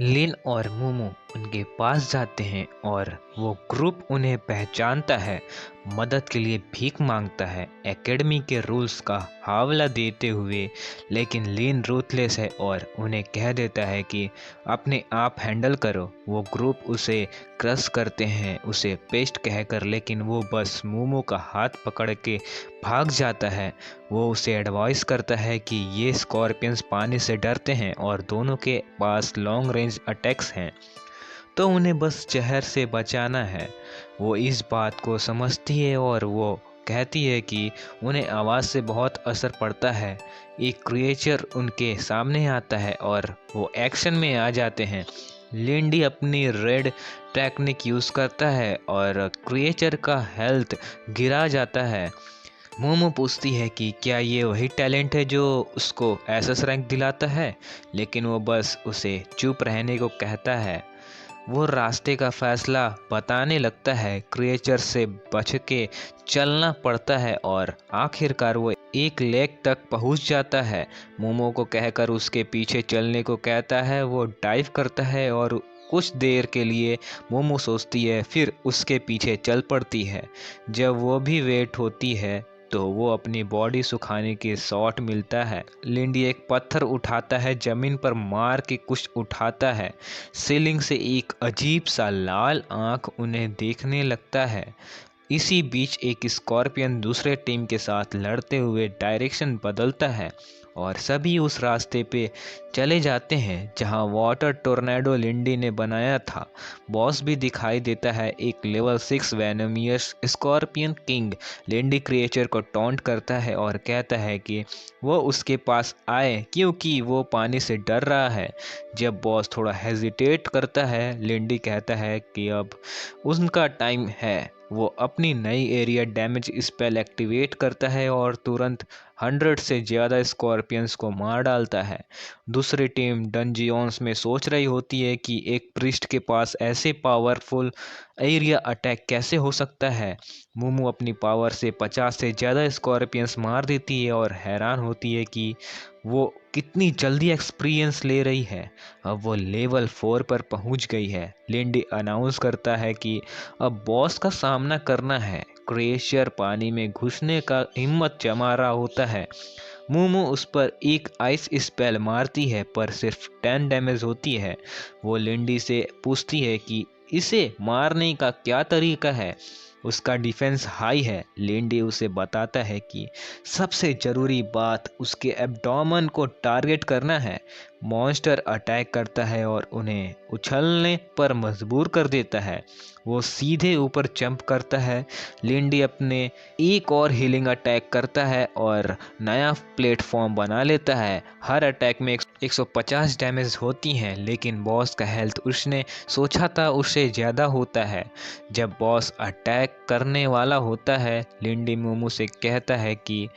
लिन और मोमो उनके पास जाते हैं और वो ग्रुप उन्हें पहचानता है, मदद के लिए भीख मांगता है, एकेडमी के रूल्स का हवाला देते हुए। लेकिन लिन रूथलेस है और उन्हें कह देता है कि अपने आप हैंडल करो। वो ग्रुप उसे क्रश करते हैं, उसे पेस्ट कहकर, लेकिन वो बस मोमो का हाथ पकड़ के भाग जाता है। वो उसे एडवाइस करता है कि ये स्कॉर्पियंस पानी से डरते हैं और दोनों के पास लॉन्ग रेंज अटैक्स हैं, तो उन्हें बस जहर से बचाना है। वो इस बात को समझती है और वो कहती है कि उन्हें आवाज़ से बहुत असर पड़ता है। एक क्रिएचर उनके सामने आता है और वो एक्शन में आ जाते हैं। लिंडी अपनी रेड टेक्निक यूज़ करता है और क्रिएचर का हेल्थ गिरा जाता है। मोमो पूछती है कि क्या ये वही टैलेंट है जो उसको एसएस रैंक दिलाता है, लेकिन वो बस उसे चुप रहने को कहता है। वो रास्ते का फैसला बताने लगता है, क्रिएचर से बच के चलना पड़ता है और आखिरकार वो एक लेक तक पहुंच जाता है। मोमो को कहकर उसके पीछे चलने को कहता है। वो डाइव करता है और कुछ देर के लिए मोमो सोचती है, फिर उसके पीछे चल पड़ती है। जब वो भी वेट होती है तो वो अपनी बॉडी सुखाने के शॉट मिलता है। लिंडी एक पत्थर उठाता है, जमीन पर मार के कुछ उठाता है। सीलिंग से एक अजीब सा लाल आंख उन्हें देखने लगता है। इसी बीच एक स्कॉर्पियन दूसरे टीम के साथ लड़ते हुए डायरेक्शन बदलता है और सभी उस रास्ते पे चले जाते हैं जहां वाटर टोर्नेडो लिंडी ने बनाया था। बॉस भी दिखाई देता है, एक लेवल 6 वेनोमियस स्कॉर्पियन किंग। लिंडी क्रिएचर को टॉन्ट करता है और कहता है कि वो उसके पास आए क्योंकि वो पानी से डर रहा है। जब बॉस थोड़ा हेजिटेट करता है, लिंडी कहता है कि अब उनका टाइम है। वो अपनी नई एरिया डैमेज स्पेल एक्टिवेट करता है और तुरंत 100 से ज़्यादा स्कॉर्पियंस को मार डालता है। दूसरी टीम डंजियंस में सोच रही होती है कि एक प्रिस्ट के पास ऐसे पावरफुल एरिया अटैक कैसे हो सकता है। मूमू अपनी पावर से 50 से ज़्यादा स्कॉर्पियंस मार देती है और हैरान होती है कि वो कितनी जल्दी एक्सपीरियंस ले रही है। अब वो लेवल 4 पर पहुंच गई है। लिंडी अनाउंस करता है कि अब बॉस का सामना करना है। क्रेशियर पानी में घुसने का हिम्मत जमा रहा होता है। मूमू उस पर एक आइस स्पेल मारती है पर सिर्फ 10 डैमेज होती है। वो लिंडी से पूछती है कि इसे मारने का क्या तरीका है। उसका डिफेंस हाई है। लिंडी उसे बताता है कि सबसे ज़रूरी बात उसके एब्डोमेन को टारगेट करना है। मॉन्स्टर अटैक करता है और उन्हें उछलने पर मजबूर कर देता है। वो सीधे ऊपर जंप करता है। लिंडी अपने एक और हीलिंग अटैक करता है और नया प्लेटफॉर्म बना लेता है। हर अटैक में 150 डैमेज होती हैं, लेकिन बॉस का हेल्थ उसने सोचा था उससे ज़्यादा होता है। जब बॉस अटैक करने वाला होता है, लिंडी मूमू से कहता है कि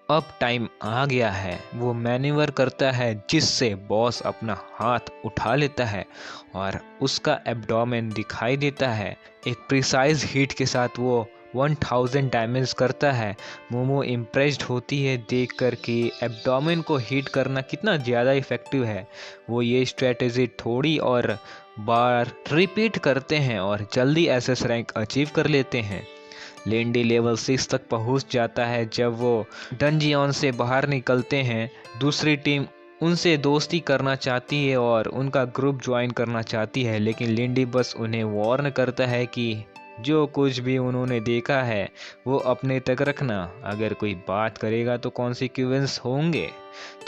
अब टाइम आ गया है। वो मैन्यूवर करता है जिससे बॉस अपना हाथ उठा लेता है और उसका एब्डोमेन दिखाई देता है। एक प्रिसाइज हिट के साथ वो 1000 डैमेज करता है। मोमो इम्प्रेस्ड होती है देखकर कि एब्डोमेन को हिट करना कितना ज़्यादा इफ़ेक्टिव है। वो ये स्ट्रेटेजी थोड़ी और बार रिपीट करते हैं और जल्दी एसएस रैंक अचीव कर लेते हैं। लेंडी लेवल 6 तक पहुंच जाता है। जब वो डंजियन से बाहर निकलते हैं, दूसरी टीम उनसे दोस्ती करना चाहती है और उनका ग्रुप ज्वाइन करना चाहती है, लेकिन लिंडी बस उन्हें वार्न करता है कि जो कुछ भी उन्होंने देखा है वो अपने तक रखना। अगर कोई बात करेगा तो कॉन्सिक्वेंस होंगे।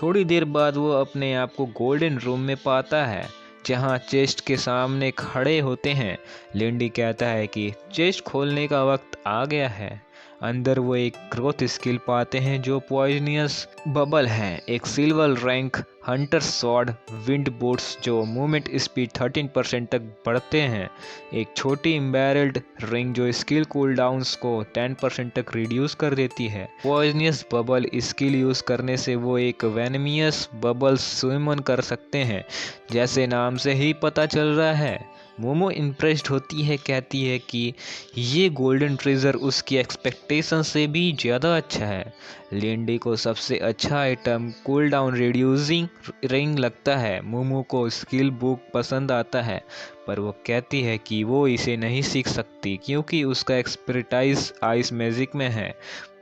थोड़ी देर बाद वो अपने आप को गोल्डन रूम में पाता है जहां चेस्ट के सामने खड़े होते हैं। लिंडी कहता है कि चेस्ट खोलने का वक्त आ गया है। अंदर वो एक ग्रोथ स्किल पाते हैं जो पॉइजनियस बबल है, एक silver rank Hunter sword wind boots जो मूवमेंट स्पीड 13% तक बढ़ते हैं, एक छोटी बैरल्ड रिंग जो स्किल कूलडाउन्स को 10% तक रिड्यूस कर देती है। पॉइजनियस बबल स्किल यूज करने से वो एक वेनमियस बबल स्विमन कर सकते हैं, जैसे नाम से ही पता चल रहा है। मोमो इम्प्रेस्ड होती है, कहती है कि ये गोल्डन ट्रेजर उसकी एक्सपेक्टेशन से भी ज़्यादा अच्छा है। लिंडी को सबसे अच्छा item cool down reducing ring लगता है। मोमो को स्किल बुक पसंद आता है, पर वो कहती है कि वो इसे नहीं सीख सकती क्योंकि उसका एक्सपर्टाइज आइस मैजिक में है,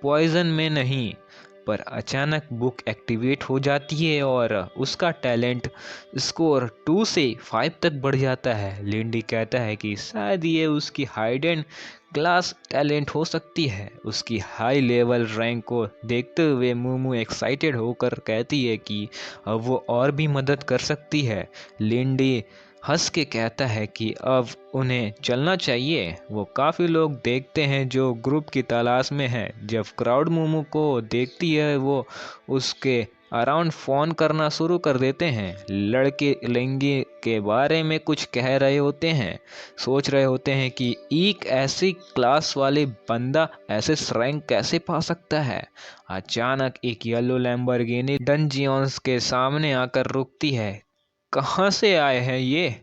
पॉइजन में नहीं। पर अचानक बुक एक्टिवेट हो जाती है और उसका टैलेंट स्कोर 2 से 5 तक बढ़ जाता है। लिंडी कहता है कि शायद ये उसकी हाइडन क्लास टैलेंट हो सकती है। उसकी हाई लेवल रैंक को देखते हुए मूमू एक्साइटेड होकर कहती है कि अब वो और भी मदद कर सकती है। लिंडी हंस के कहता है कि अब उन्हें चलना चाहिए। वो काफ़ी लोग देखते हैं जो ग्रुप की तलाश में हैं। जब क्राउड मोमो को देखती है वो उसके अराउंड फ़ोन करना शुरू कर देते हैं। लड़के लेंगे के बारे में कुछ कह रहे होते हैं, सोच रहे होते हैं कि एक ऐसी क्लास वाले बंदा ऐसे रैंक कैसे पा सकता है। अचानक एक येलो लैम्बोर्गिनी डंजियंस के सामने आकर रुकती है। कहाँ से आए हैं ये?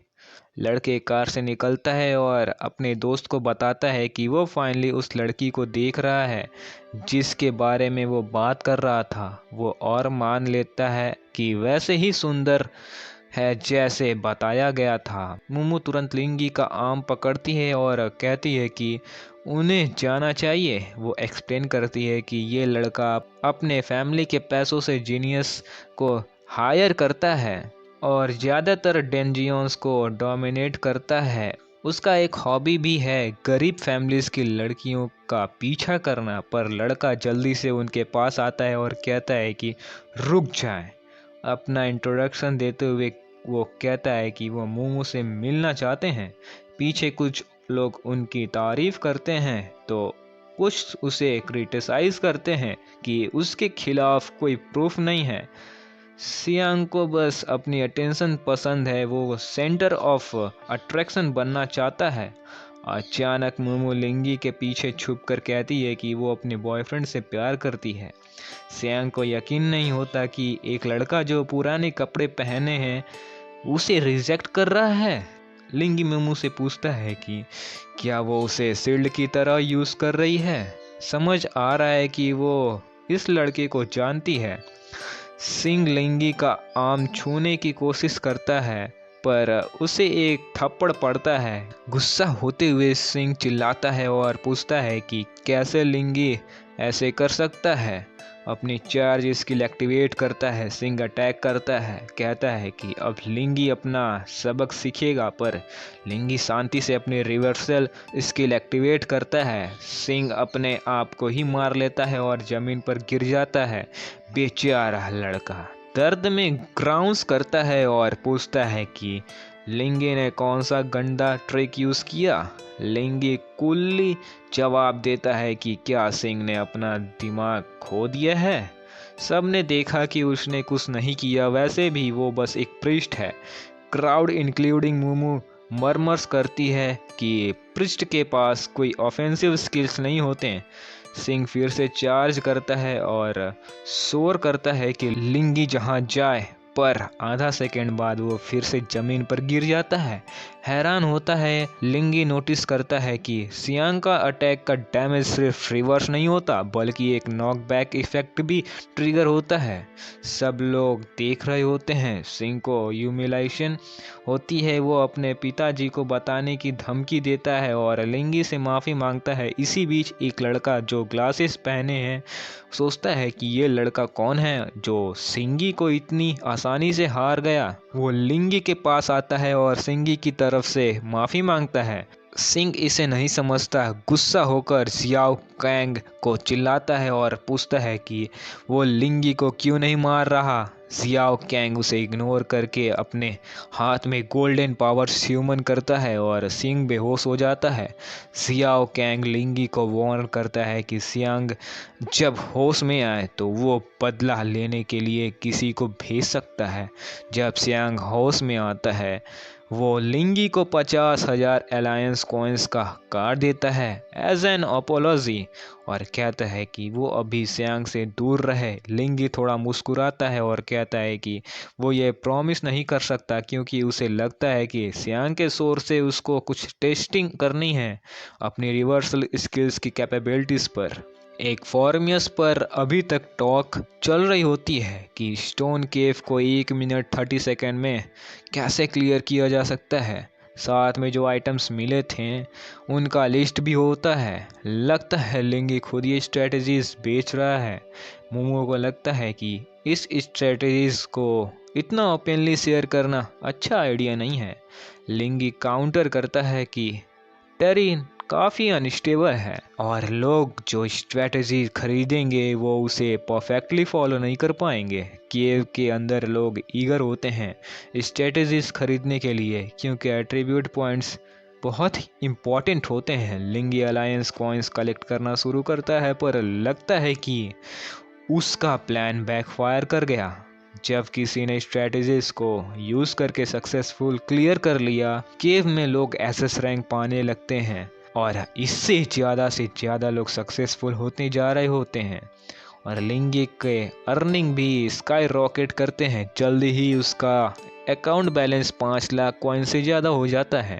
लड़के कार से निकलता है और अपने दोस्त को बताता है कि वो फाइनली उस लड़की को देख रहा है जिसके बारे में वो बात कर रहा था। वो और मान लेता है कि वैसे ही सुंदर है जैसे बताया गया था। मुमू तुरंत लिंगी का आर्म पकड़ती है और कहती है कि उन्हें जाना चाहिए। वो एक्सप्लेन करती है कि ये लड़का अपने फैमिली के पैसों से जीनियस को हायर करता है और ज़्यादातर डेंजियंस को डोमिनेट करता है। उसका एक हॉबी भी है गरीब फैमिलीज की लड़कियों का पीछा करना। पर लड़का जल्दी से उनके पास आता है और कहता है कि रुक जाएं। अपना इंट्रोडक्शन देते हुए वो कहता है कि वो मोमो से मिलना चाहते हैं। पीछे कुछ लोग उनकी तारीफ करते हैं तो कुछ उसे क्रिटिसाइज करते हैं कि उसके खिलाफ कोई प्रूफ नहीं है। सियांग को बस अपनी अटेंशन पसंद है, वो सेंटर ऑफ अट्रैक्शन बनना चाहता है। अचानक मोमो लिंगी के पीछे छुप कर कहती है कि वो अपने बॉयफ्रेंड से प्यार करती है। सियांग को यकीन नहीं होता कि एक लड़का जो पुराने कपड़े पहने हैं उसे रिजेक्ट कर रहा है। लिंगी मोमो से पूछता है कि क्या वो उसे शील्ड की तरह यूज कर रही है। समझ आ रहा है कि वो इस लड़के को जानती है। सिंह लिंगी का आर्म छूने की कोशिश करता है पर उसे एक थप्पड़ पड़ता है। गुस्सा होते हुए सिंह चिल्लाता है और पूछता है कि कैसे लिंगी ऐसे कर सकता है। अपनी चार्ज स्किल एक्टिवेट करता है। सिंह अटैक करता है, कहता है कि अब लिंगी अपना सबक सीखेगा पर लिंगी शांति से अपनी रिवर्सल स्किल एक्टिवेट करता है। सिंह अपने आप को ही मार लेता है और जमीन पर गिर जाता है। बेचारा लड़का दर्द में ग्राउंस करता है और पूछता है कि लिंगी ने कौन सा गंदा ट्रिक यूज किया। लिंगी कूली जवाब देता है कि क्या सिंह ने अपना दिमाग खो दिया है। सबने देखा कि उसने कुछ नहीं किया, वैसे भी वो बस एक प्रिस्ट है। क्राउड इंक्लूडिंग मोमो मरमर्स करती है कि प्रिस्ट के पास कोई ऑफेंसिव स्किल्स नहीं होते। सिंह फिर से चार्ज करता है और शोर करता है कि लिंगी जहां जाए, पर आधा सेकंड बाद वो फिर से जमीन पर गिर जाता है। हैरान होता है। लिंगी नोटिस करता है कि सियांग का अटैक का डैमेज सिर्फ रिवर्स नहीं होता बल्कि एक नॉकबैक इफेक्ट भी ट्रिगर होता है। सब लोग देख रहे होते हैं। सिंह को ह्यूमिलेशन होती है। वो अपने पिताजी को बताने की धमकी देता है और लिंगी से माफ़ी मांगता है। इसी बीच एक लड़का जो ग्लासेस पहने हैं सोचता है कि ये लड़का कौन है जो सिंगी को इतनी आसानी से हार गया। वो लिंगी के पास आता है और सिंगी की तरफ से माफ़ी मांगता है। सिंह इसे नहीं समझता। गुस्सा होकर जियाओ कैंग को चिल्लाता है और पूछता है कि वो लिंगी को क्यों नहीं मार रहा। जियाओ कैंग उसे इग्नोर करके अपने हाथ में गोल्डन पावर ह्यूमन करता है और सिंह बेहोश हो जाता है। जियाओ कैंग लिंगी को वार्न करता है कि सियांग जब होश में आए तो वो बदला लेने के लिए किसी को भेज सकता है। जब सियांग होश में आता है वो लिंगी को 50,000 अलायंस कॉइन्स का कार्ड देता है एज एन अपोलॉजी और कहता है कि वो अभी सियांग से दूर रहे। लिंगी थोड़ा मुस्कुराता है और कहता है कि वो ये प्रॉमिस नहीं कर सकता क्योंकि उसे लगता है कि सियांग के शोर से उसको कुछ टेस्टिंग करनी है अपनी रिवर्सल स्किल्स की कैपेबिलिटीज़ पर। एक फॉर्मियस पर अभी तक टॉक चल रही होती है कि स्टोन केव को 1 मिनट 30 सेकेंड में कैसे क्लियर किया जा सकता है। साथ में जो आइटम्स मिले थे उनका लिस्ट भी होता है। लगता है लिंगी खुद ये स्ट्रेटजीज बेच रहा है। मोमो को लगता है कि इस स्ट्रेटजीज को इतना ओपनली शेयर करना अच्छा आइडिया नहीं है। लिंगी काउंटर करता है कि टेरिन काफ़ी अनस्टेबल है और लोग जो स्ट्रेटजी खरीदेंगे वो उसे परफेक्टली फॉलो नहीं कर पाएंगे। केव के अंदर लोग ईगर होते हैं स्ट्रेटजीज खरीदने के लिए क्योंकि एट्रीब्यूट पॉइंट्स बहुत ही इम्पॉर्टेंट होते हैं। लिंगी अलायंस कॉइन्स कलेक्ट करना शुरू करता है पर लगता है कि उसका प्लान बैकफायर कर गया। जब किसी ने स्ट्रेटजीज को यूज़ करके सक्सेसफुल क्लियर कर लिया, केव में लोग एसएस रैंक पाने लगते हैं और इससे ज़्यादा से ज़्यादा लोग सक्सेसफुल होते जा रहे होते हैं और लिंगी के अर्निंग भी स्काई रॉकेट करते हैं। जल्दी ही उसका अकाउंट बैलेंस 5 लाख कॉइन से ज़्यादा हो जाता है।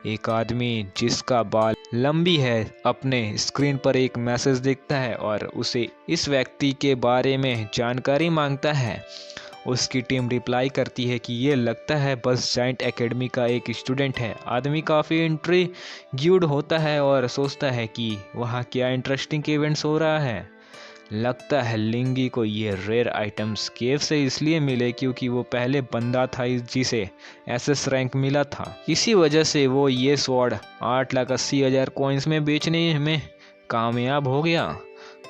एक आदमी जिसका बाल लंबी है अपने स्क्रीन पर एक मैसेज देखता है और उसे इस व्यक्ति के बारे में जानकारी मांगता है। उसकी टीम रिप्लाई करती है कि ये लगता है बस जाइंट एकेडमी का एक स्टूडेंट है। आदमी काफ़ी इंट्रिग्यूड होता है और सोचता है कि वहाँ क्या इंटरेस्टिंग इवेंट्स हो रहा है। लगता है लिंगी को ये रेयर आइटम्स केव से इसलिए मिले क्योंकि वो पहले बंदा था जिसे एसएस रैंक मिला था। इसी वजह से वो ये स्वॉर्ड 8,80,000 कॉइन्स में बेचने में कामयाब हो गया।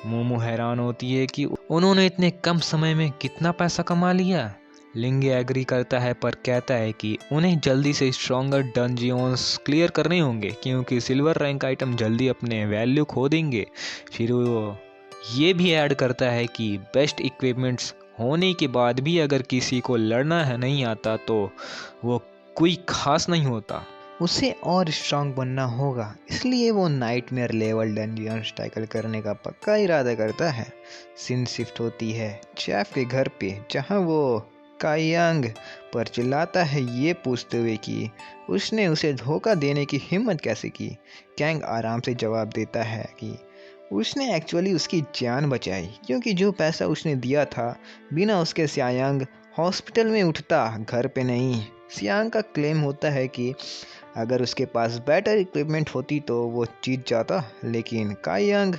मोमो हैरान होती है कि उन्होंने इतने कम समय में कितना पैसा कमा लिया। लिंगी एग्री करता है पर कहता है कि उन्हें जल्दी से स्ट्रॉन्गर डंजियंस क्लियर करने होंगे क्योंकि सिल्वर रैंक आइटम जल्दी अपने वैल्यू खो देंगे। फिर वो ये भी ऐड करता है कि बेस्ट इक्विपमेंट्स होने के बाद भी अगर किसी को लड़ना है नहीं आता तो वो कोई खास नहीं होता। उसे और स्ट्रांग बनना होगा, इसलिए वो नाइटमेयर लेवल डंजियंस टैकल करने का पक्का इरादा करता है। सीन शिफ्ट होती है चैफ के घर पे, जहाँ वो कायांग पर चिल्लाता है ये पूछते हुए कि उसने उसे धोखा देने की हिम्मत कैसे की। कैंग आराम से जवाब देता है कि उसने एक्चुअली उसकी जान बचाई, क्योंकि जो पैसा उसने दिया था बिना उसके सियांग हॉस्पिटल में उठता, घर पे नहीं। सियांग का क्लेम होता है कि अगर उसके पास बेटर इक्विपमेंट होती तो वो जीत जाता, लेकिन कायांग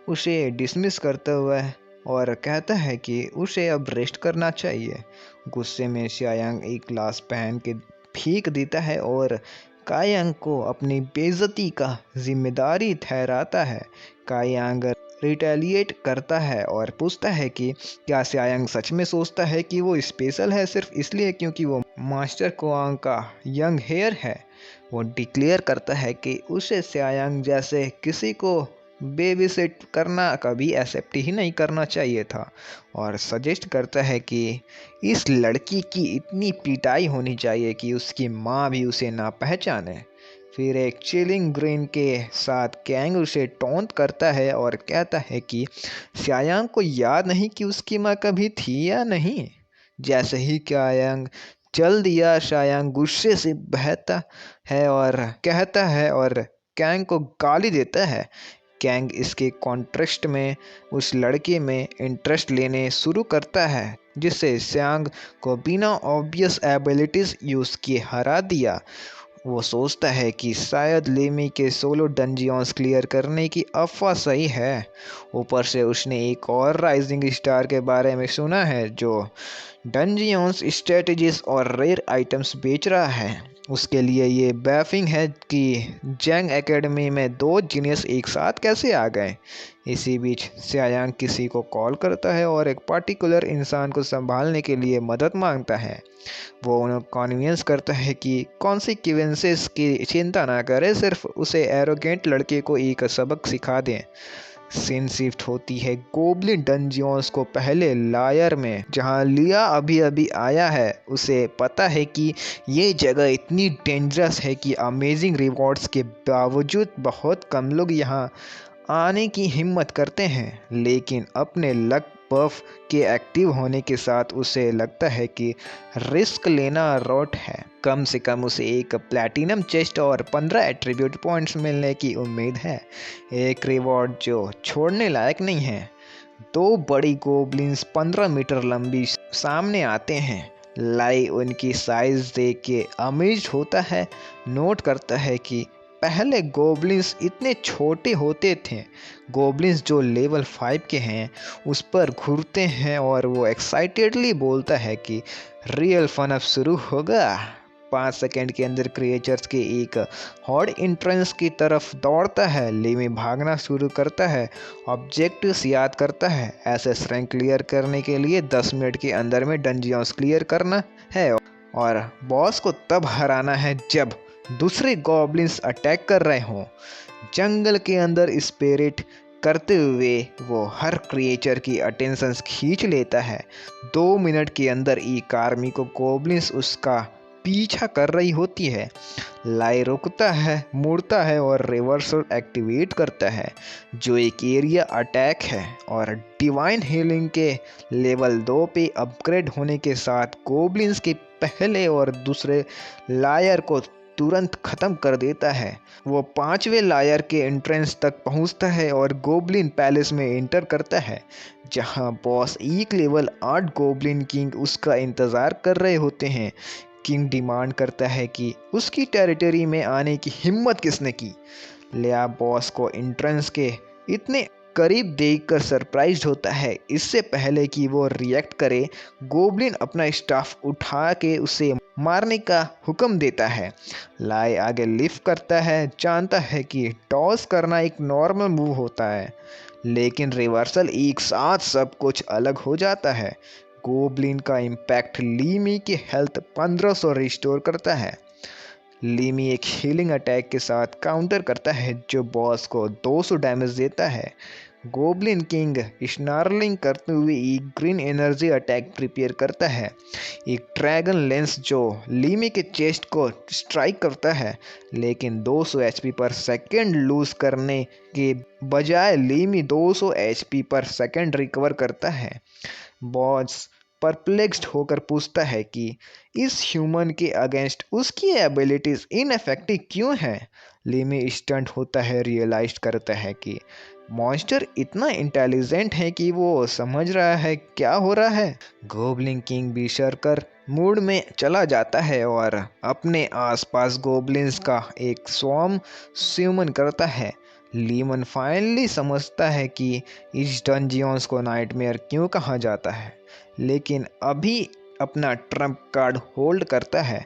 उसे डिसमिस करता हुआ है और कहता है कि उसे अब रेस्ट करना चाहिए। गुस्से में सियांग एक ग्लास पहन के फेंक देता है और कायांग को अपनी बेइज्जती का जिम्मेदारी ठहराता है। कायांग रिटेलिएट करता है और पूछता है कि क्या सियांग सच में सोचता है कि वो स्पेशल है सिर्फ इसलिए क्योंकि वो मास्टर कुआंग का यंग हेयर है। वो डिक्लेयर करता है कि उसे सियांग जैसे किसी को बेबीसिट करना कभी एक्सेप्ट ही नहीं करना चाहिए था, और सजेस्ट करता है कि इस लड़की की इतनी पिटाई होनी चाहिए कि उसकी माँ भी उसे ना पहचाने। फिर एक चिलिंग ग्रीन के साथ कैंग उसे टोंट करता है और कहता है कि सियांग को याद नहीं कि उसकी माँ कभी थी या नहीं। जैसे ही कैंग चल दिया, शायांग गुस्से से बहता है और कहता है और कैंग को गाली देता है। कैंग इसके कॉन्ट्रेस्ट में उस लड़के में इंटरेस्ट लेने शुरू करता है जिससे सियांग को बिना ऑब्वियस एबिलिटीज यूज किए हरा दिया। वो सोचता है कि शायद लेमी के सोलो डंजियंस क्लियर करने की अफवाह सही है। ऊपर से उसने एक और राइजिंग स्टार के बारे में सुना है जो डंजियंस स्ट्रेटजीज और रेयर आइटम्स बेच रहा है। उसके लिए ये बैफिंग है कि जंग एकेडमी में दो जीनियस एक साथ कैसे आ गए। इसी बीच सियांग किसी को कॉल करता है और एक पर्टिकुलर इंसान को संभालने के लिए मदद मांगता है। वो उन्हें कन्विंस करता है कि कॉन्सिक्वेंसेस की चिंता ना करे, सिर्फ उसे एरोगेंट लड़के को एक सबक सिखा दें। सीन शिफ्ट होती है गोब्लिन डंजियंस को पहले लायर में, जहां लिया अभी अभी आया है। उसे पता है कि ये जगह इतनी डेंजरस है कि अमेजिंग रिवॉर्ड्स के बावजूद बहुत कम लोग यहाँ आने की हिम्मत करते हैं, लेकिन अपने लक बफ के एक्टिव होने के साथ उसे लगता है कि रिस्क लेना रॉट है। कम से कम उसे एक प्लैटिनम चेस्ट और 15 एट्रीब्यूट पॉइंट्स मिलने की उम्मीद है, एक रिवॉर्ड जो छोड़ने लायक नहीं है। दो बड़ी गोब्लिन्स 15 मीटर लंबी सामने आते हैं। लाई उनकी साइज देख के अमेज्ड होता है, नोट करता है कि पहले गोब्लिन्स इतने छोटे होते थे। गोब्लिन्स जो लेवल 5 के हैं उस पर घूरते हैं और वो एक्साइटेडली बोलता है कि रियल फन अब शुरू होगा। 5 सेकंड के अंदर क्रिएचर्स के एक हॉर्ड एंट्रेंस की तरफ दौड़ता है। लेमी भागना शुरू करता है, ऑब्जेक्टिव्स याद करता है। एसएस रैंक क्लियर करने के लिए 10 मिनट के अंदर में डंजियंस क्लियर करना है और बॉस को तब हराना है जब दूसरे गॉब्लिन्स अटैक कर रहे हों। जंगल के अंदर स्पिरिट करते हुए वो हर क्रिएचर की अटेंशन खींच लेता है। 2 मिनट के अंदर एक आर्मी को गॉब्लिन्स उसका पीछा कर रही होती है। लाई रुकता है, मुड़ता है और रिवर्सल एक्टिवेट करता है जो एक एरिया अटैक है, और डिवाइन हीलिंग के लेवल 2 पे अपग्रेड होने के साथ गोब्लिन्स के पहले और दूसरे लायर को तुरंत खत्म कर देता है। वो 5वें लायर के एंट्रेंस तक पहुंचता है और गोब्लिन पैलेस में एंटर करता है, जहां बॉस एक लेवल 8 गोब्लिन किंग उसका इंतज़ार कर रहे होते हैं। किंग डिमांड करता है कि उसकी टेरिटरी में आने की हिम्मत किसने की। लिया बॉस को एंट्रेंस के इतने करीब देखकर सरप्राइज्ड होता है। इससे पहले कि वो रिएक्ट करे, गोब्लिन अपना स्टाफ उठा के उसे मारने का हुक्म देता है। लाई आगे लिफ्ट करता है, जानता है कि टॉस करना एक नॉर्मल मूव होता है, लेकिन रिवर्सल एक साथ सब कुछ अलग हो जाता है। गोब्लिन का इम्पैक्ट लीमी की हेल्थ 1500 रिस्टोर करता है। लीमी एक हीलिंग अटैक के साथ काउंटर करता है जो बॉस को 200 डैमेज देता है। गोब्लिन किंग स्नार्लिंग करते हुए एक ग्रीन एनर्जी अटैक प्रिपेयर करता है, एक ड्रैगन लेंस जो लीमी के चेस्ट को स्ट्राइक करता है, लेकिन 200 एचपी पर सेकंड लूज करने के बजाय लीमी 200 एचपी पर सेकंड रिकवर करता है। बॉस परप्लेक्स्ड होकर पूछता है कि इस ह्यूमन के अगेंस्ट उसकी एबिलिटीज इनफेक्टिव क्यों है। लीमी स्टंट होता है, रियलाइज करता है कि मॉन्स्टर इतना इंटेलिजेंट है कि वो समझ रहा है क्या हो रहा है। गोब्लिन किंग बर्सर्कर मूड में चला जाता है और अपने आसपास गोब्लिन्स का एक स्वॉर्म स्यूमन करता है। लीमन फाइनली समझता है कि इस डंजियंस को नाइटमेयर क्यों कहा जाता है, लेकिन अभी अपना ट्रम्प कार्ड होल्ड करता है।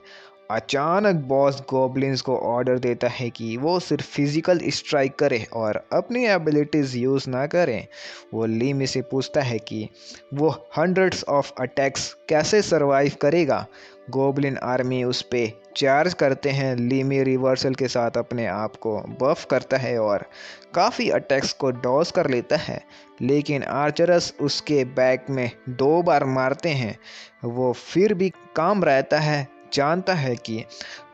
अचानक बॉस गॉब्लिन्स को ऑर्डर देता है कि वो सिर्फ फिजिकल स्ट्राइक करे और अपनी एबिलिटीज यूज ना करें। वो लीमी से पूछता है कि वो हंड्रेड्स ऑफ अटैक्स कैसे सरवाइव करेगा। गोब्लिन आर्मी उस पे चार्ज करते हैं। लीमी रिवर्सल के साथ अपने आप को बफ करता है और काफ़ी अटैक्स को डॉज कर लेता है, लेकिन आर्चरस उसके बैक में 2 बार मारते हैं। वो फिर भी काम रहता है, जानता है कि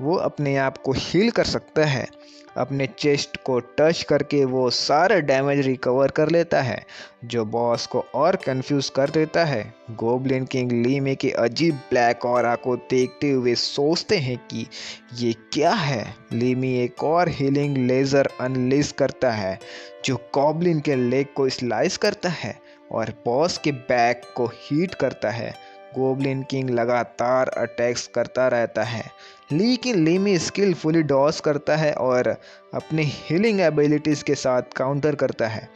वो अपने आप को हील कर सकता है। अपने चेस्ट को टच करके वो सारा डैमेज रिकवर कर लेता है, जो बॉस को और कंफ्यूज कर देता है। गोब्लिन किंग लीमी के अजीब ब्लैक ऑरा को देखते हुए सोचते हैं कि ये क्या है। लीमी एक और हीलिंग लेज़र अनलीज करता है, जो गॉब्लिन के लेग को स्लाइस करता है और बॉस के बैक को हीट करता है। गोब्लिन किंग लगातार अटैक्स करता रहता है, लेकिन लीमी स्किलफुली डॉज करता है और अपनी हीलिंग एबिलिटीज़ के साथ काउंटर करता है।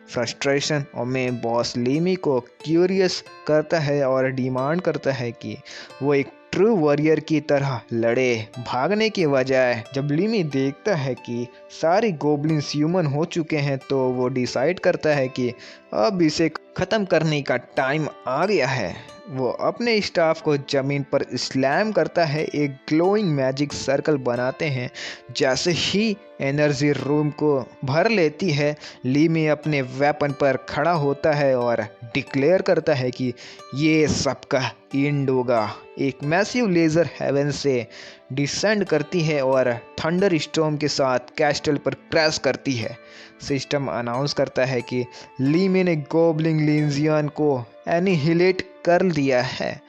फ्रस्ट्रेशन में बॉस लीमी को क्यूरियस करता है और डिमांड करता है कि वो एक ट्रू वॉरियर की तरह लड़े, भागने के बजाय। जब लीमी देखता है कि सारे गोब्लिन्स ह्यूमन हो चुके हैं, तो वो डिसाइड करता है कि अब इसे ख़त्म करने का टाइम आ गया है। वो अपने स्टाफ को ज़मीन पर स्लैम करता है, एक ग्लोइंग मैजिक सर्कल बनाते हैं। जैसे ही एनर्जी रूम को भर लेती है, लीमी अपने वेपन पर खड़ा होता है और डिक्लेयर करता है कि ये सबका एंड होगा। एक मैसिव लेज़र हेवन से डिसेंड करती है और थंडर स्टॉर्म के साथ कैस्टल पर क्रैश करती है। सिस्टम अनाउंस करता है कि लीमी ने गोब्लिन लीजियन को एनिहिलेट कर दिया है।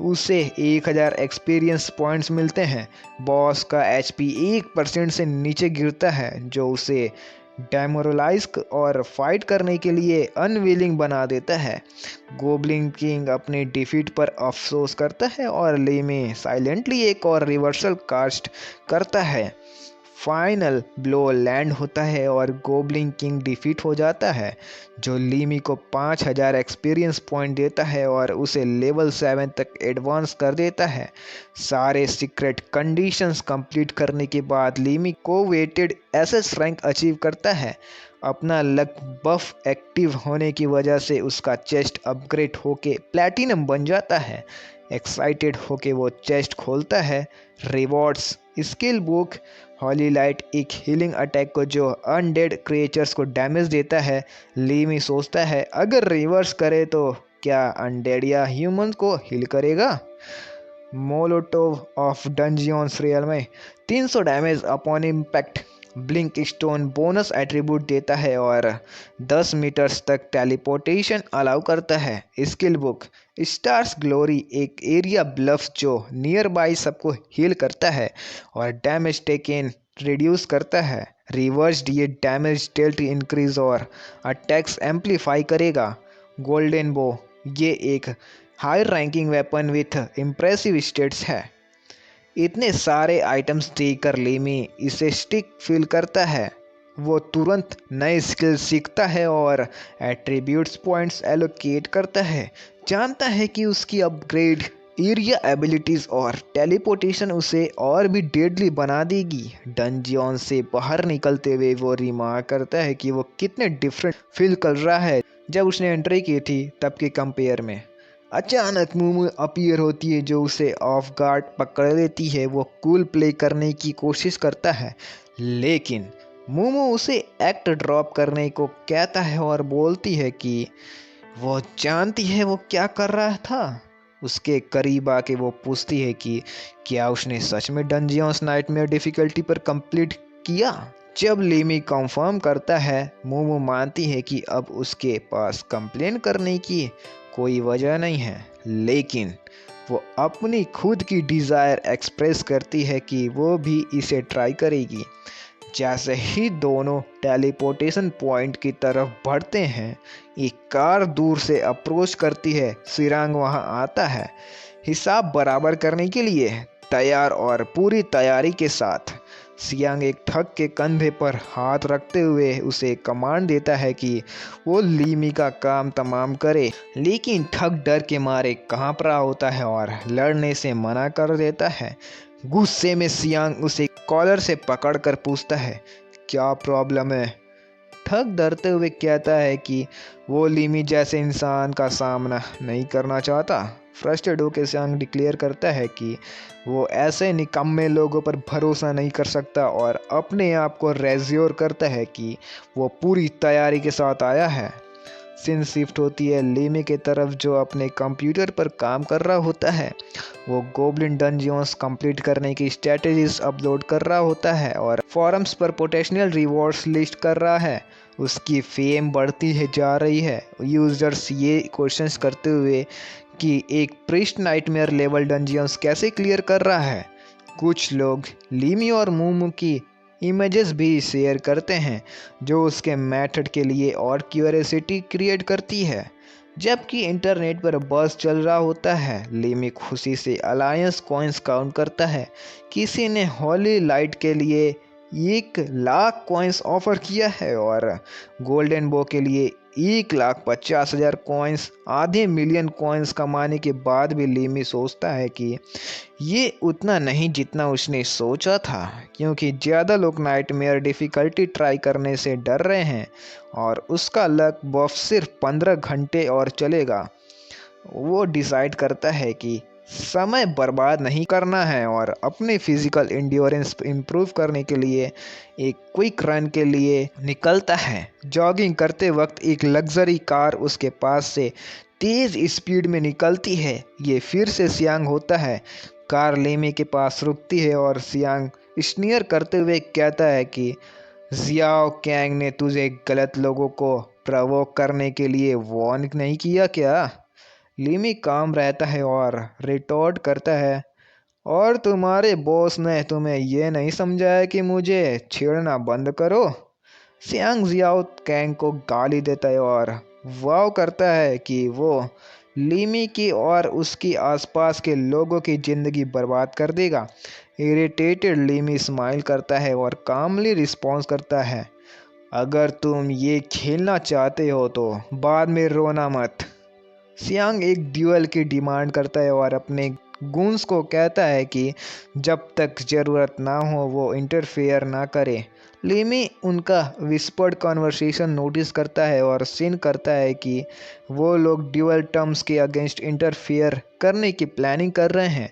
उसे 1000 एक्सपीरियंस पॉइंट्स मिलते हैं। बॉस का एचपी 1% से नीचे गिरता है, जो उसे डेमोरलाइज और फाइट करने के लिए अनविलिंग बना देता है। गोब्लिन किंग अपनी डिफीट पर अफसोस करता है और लीमी साइलेंटली एक और रिवर्सल कास्ट करता है। फाइनल ब्लो लैंड होता है और गोब्लिन किंग डिफीट हो जाता है, जो लीमी को 5000 एक्सपीरियंस पॉइंट देता है और उसे लेवल 7 तक एडवांस कर देता है। सारे सीक्रेट कंडीशंस कंप्लीट करने के बाद लीमी को वेटेड एसएस रैंक अचीव करता है। अपना लक बफ एक्टिव होने की वजह से उसका चेस्ट अपग्रेड होके प्लैटिनम बन जाता है। एक्साइटेड होके वो चेस्ट खोलता है। रिवॉर्ड्स स्किल बुक हॉली लाइट, एक हीलिंग अटैक को जो अनडेड क्रिएचर्स को डैमेज देता है। लीमी सोचता है अगर रिवर्स करे तो क्या अनडेड या ह्यूमन को हील करेगा। मोलोटोव ऑफ डंजियंस रियल में 300 damage upon impact, blink stone bonus attribute देता है और 10 मीटर्स तक टेलीपोर्टेशन अलाउ करता है। स्किल बुक स्टार्स ग्लोरी, एक एरिया ब्लफ जो नियर बाई सबको हील करता है और डैमेज टेकन रिड्यूस करता है। रिवर्स्ड, ये डैमेज डेल्ट इंक्रीज और अटैक्स एम्पलीफाई करेगा। गोल्डन बो, ये एक high ranking weapon with impressive states है। इतने सारे आइटम्स देखकर लीमी इसे स्टिक फील करता है। वो तुरंत नए स्किल सीखता है और एट्रीब्यूट्स पॉइंट्स एलोकेट करता है। जानता है कि उसकी अपग्रेड एरिया एबिलिटीज़ और टेलीपोर्टेशन उसे और भी डेडली बना देगी। डंजियन से बाहर निकलते हुए वो रिमार्क करता है कि वो कितने डिफरेंट फील कर रहा है जब उसने एंट्री की थी तब के कंपेयर में। अचानक मूमू अपीयर होती है, जो उसे ऑफ गार्ड पकड़ लेती है। वो कूल प्ले करने की कोशिश करता है, लेकिन मोमो उसे एक्ट ड्रॉप करने को कहता है और बोलती है कि वो जानती है वो क्या कर रहा था। उसके करीब आके वो पूछती है कि क्या उसने सच में डंजियंस नाइटमेयर डिफिकल्टी पर कंप्लीट किया। जब लीमी कंफर्म करता है, मोमो मानती है कि अब उसके पास कंप्लेन करने की कोई वजह नहीं है, लेकिन वो अपनी खुद की डिज़ायर एक्सप्रेस करती है कि वो भी इसे ट्राई करेगी। जैसे ही दोनों टेलीपोर्टेशन पॉइंट की तरफ बढ़ते हैं, एक कार दूर से अप्रोच करती है। सिरांग वहां आता है, हिसाब बराबर करने के लिए तैयार और पूरी तैयारी के साथ। सियांग एक ठग के कंधे पर हाथ रखते हुए उसे कमांड देता है कि वो लीमी का काम तमाम करे, लेकिन ठग डर के मारे कांप रहा होता है और लड़ने से मना कर देता है। गुस्से में सियांग उसे कॉलर से पकड़कर पूछता है, क्या प्रॉब्लम है। ठग डरते हुए कहता है कि वो लीमी जैसे इंसान का सामना नहीं करना चाहता। फ्रस्ट्रेट होकर सियांग डिक्लेयर करता है कि वो ऐसे निकम्मे लोगों पर भरोसा नहीं कर सकता और अपने आप को रेज्योर करता है कि वो पूरी तैयारी के साथ आया है। सीन शिफ्ट होती है लीमी की तरफ, जो अपने कंप्यूटर पर काम कर रहा होता है। वो गोब्लिन डंजियंस कंप्लीट करने की स्ट्रेटजीज अपलोड कर रहा होता है और फोरम्स पर पोटेंशियल रिवॉर्ड्स लिस्ट कर रहा है। उसकी फेम बढ़ती है जा रही है। यूजर्स ये क्वेश्चंस करते हुए कि एक प्रिस्ट नाइटमेयर लेवल डंजियंस कैसे क्लियर कर रहा है। कुछ लोग लीमी और मूमू की इमेजेस भी शेयर करते हैं, जो उसके मेथड के लिए और क्यूरियोसिटी क्रिएट करती है। जबकि इंटरनेट पर बस चल रहा होता है, लीमी खुशी से अलायंस कॉइन्स काउंट करता है। किसी ने हॉली लाइट के लिए 1,00,000 कॉइन्स ऑफर किया है और गोल्डन बो के लिए 1,50,000 कॉइन्स। आधे मिलियन कॉइन्स कमाने के बाद भी लीमी सोचता है कि ये उतना नहीं जितना उसने सोचा था, क्योंकि ज़्यादा लोग नाइटमेयर डिफ़िकल्टी ट्राई करने से डर रहे हैं और उसका लक बफ सिर्फ 15 घंटे और चलेगा। वो डिसाइड करता है कि समय बर्बाद नहीं करना है और अपने फिजिकल इंड्योरेंस इंप्रूव करने के लिए एक क्विक रन के लिए निकलता है। जॉगिंग करते वक्त एक लग्जरी कार उसके पास से तेज स्पीड में निकलती है। ये फिर से सियांग होता है। कार लीमी के पास रुकती है और सियांग स्नीयर करते हुए कहता है कि जियाओ कैंग ने तुझे गलत लोगों को प्रवोक करने के लिए वार्न नहीं किया क्या। लीमी काम रहता है और रिटॉर्ट करता है, और तुम्हारे बॉस ने तुम्हें ये नहीं समझाया कि मुझे छेड़ना बंद करो। सियांग जियाओ कैंग को गाली देता है और वाव करता है कि वो लीमी की और उसकी आसपास के लोगों की ज़िंदगी बर्बाद कर देगा। इरिटेटेड लीमी स्माइल करता है और कामली रिस्पॉन्स करता है, अगर तुम ये खेलना चाहते हो तो बाद में रोना मत। सियांग एक ड्यूअल की डिमांड करता है और अपने गूंस को कहता है कि जब तक ज़रूरत ना हो वो इंटरफेयर ना करे। लीमी उनका विस्पर्ड कन्वर्सेशन नोटिस करता है और सीन करता है कि वो लोग ड्यूअल टर्म्स के अगेंस्ट इंटरफेयर करने की प्लानिंग कर रहे हैं।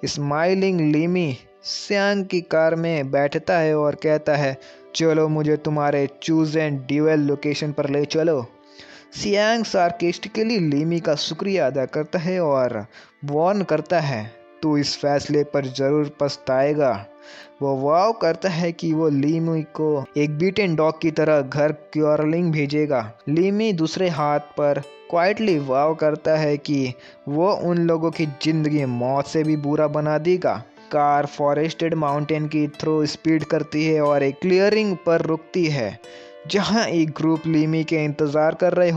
स्माइलिंग लीमी सियांग की कार में बैठता है और कहता है, चलो मुझे तुम्हारे चूज एंड ड्यूअल लोकेशन पर ले चलो। सियांग सार्केस्टिकली लीमी का शुक्रिया अदा करता है और वार्न करता है, तू इस फैसले पर ज़रूर पछताएगा। वो वाव करता है कि वो लीमी को एक बीटन डॉग की तरह घर क्योरलिंग भेजेगा। लीमी दूसरे हाथ पर क्वाइटली वाव करता है कि वो उन लोगों की ज़िंदगी मौत से भी बुरा बना देगा। कार फॉरेस्टेड माउंटेन की थ्रू स्पीड करती है और एक क्लियरिंग पर रुकती है, जहां एक ग्रुप लीमी का इंतज़ार कर रहा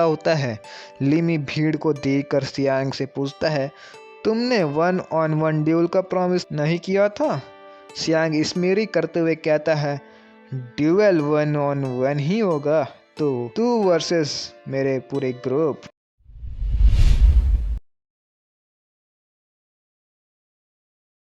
होता है। लीमी भीड़ को देखकर सियांग से पूछता है, तुमने 1-on-1 ड्यूल का प्रॉमिस नहीं किया था। सियांग स्मीरी करते हुए कहता है, ड्यूअल 1-on-1 ही होगा, तो तू वर्सेस मेरे पूरे ग्रुप।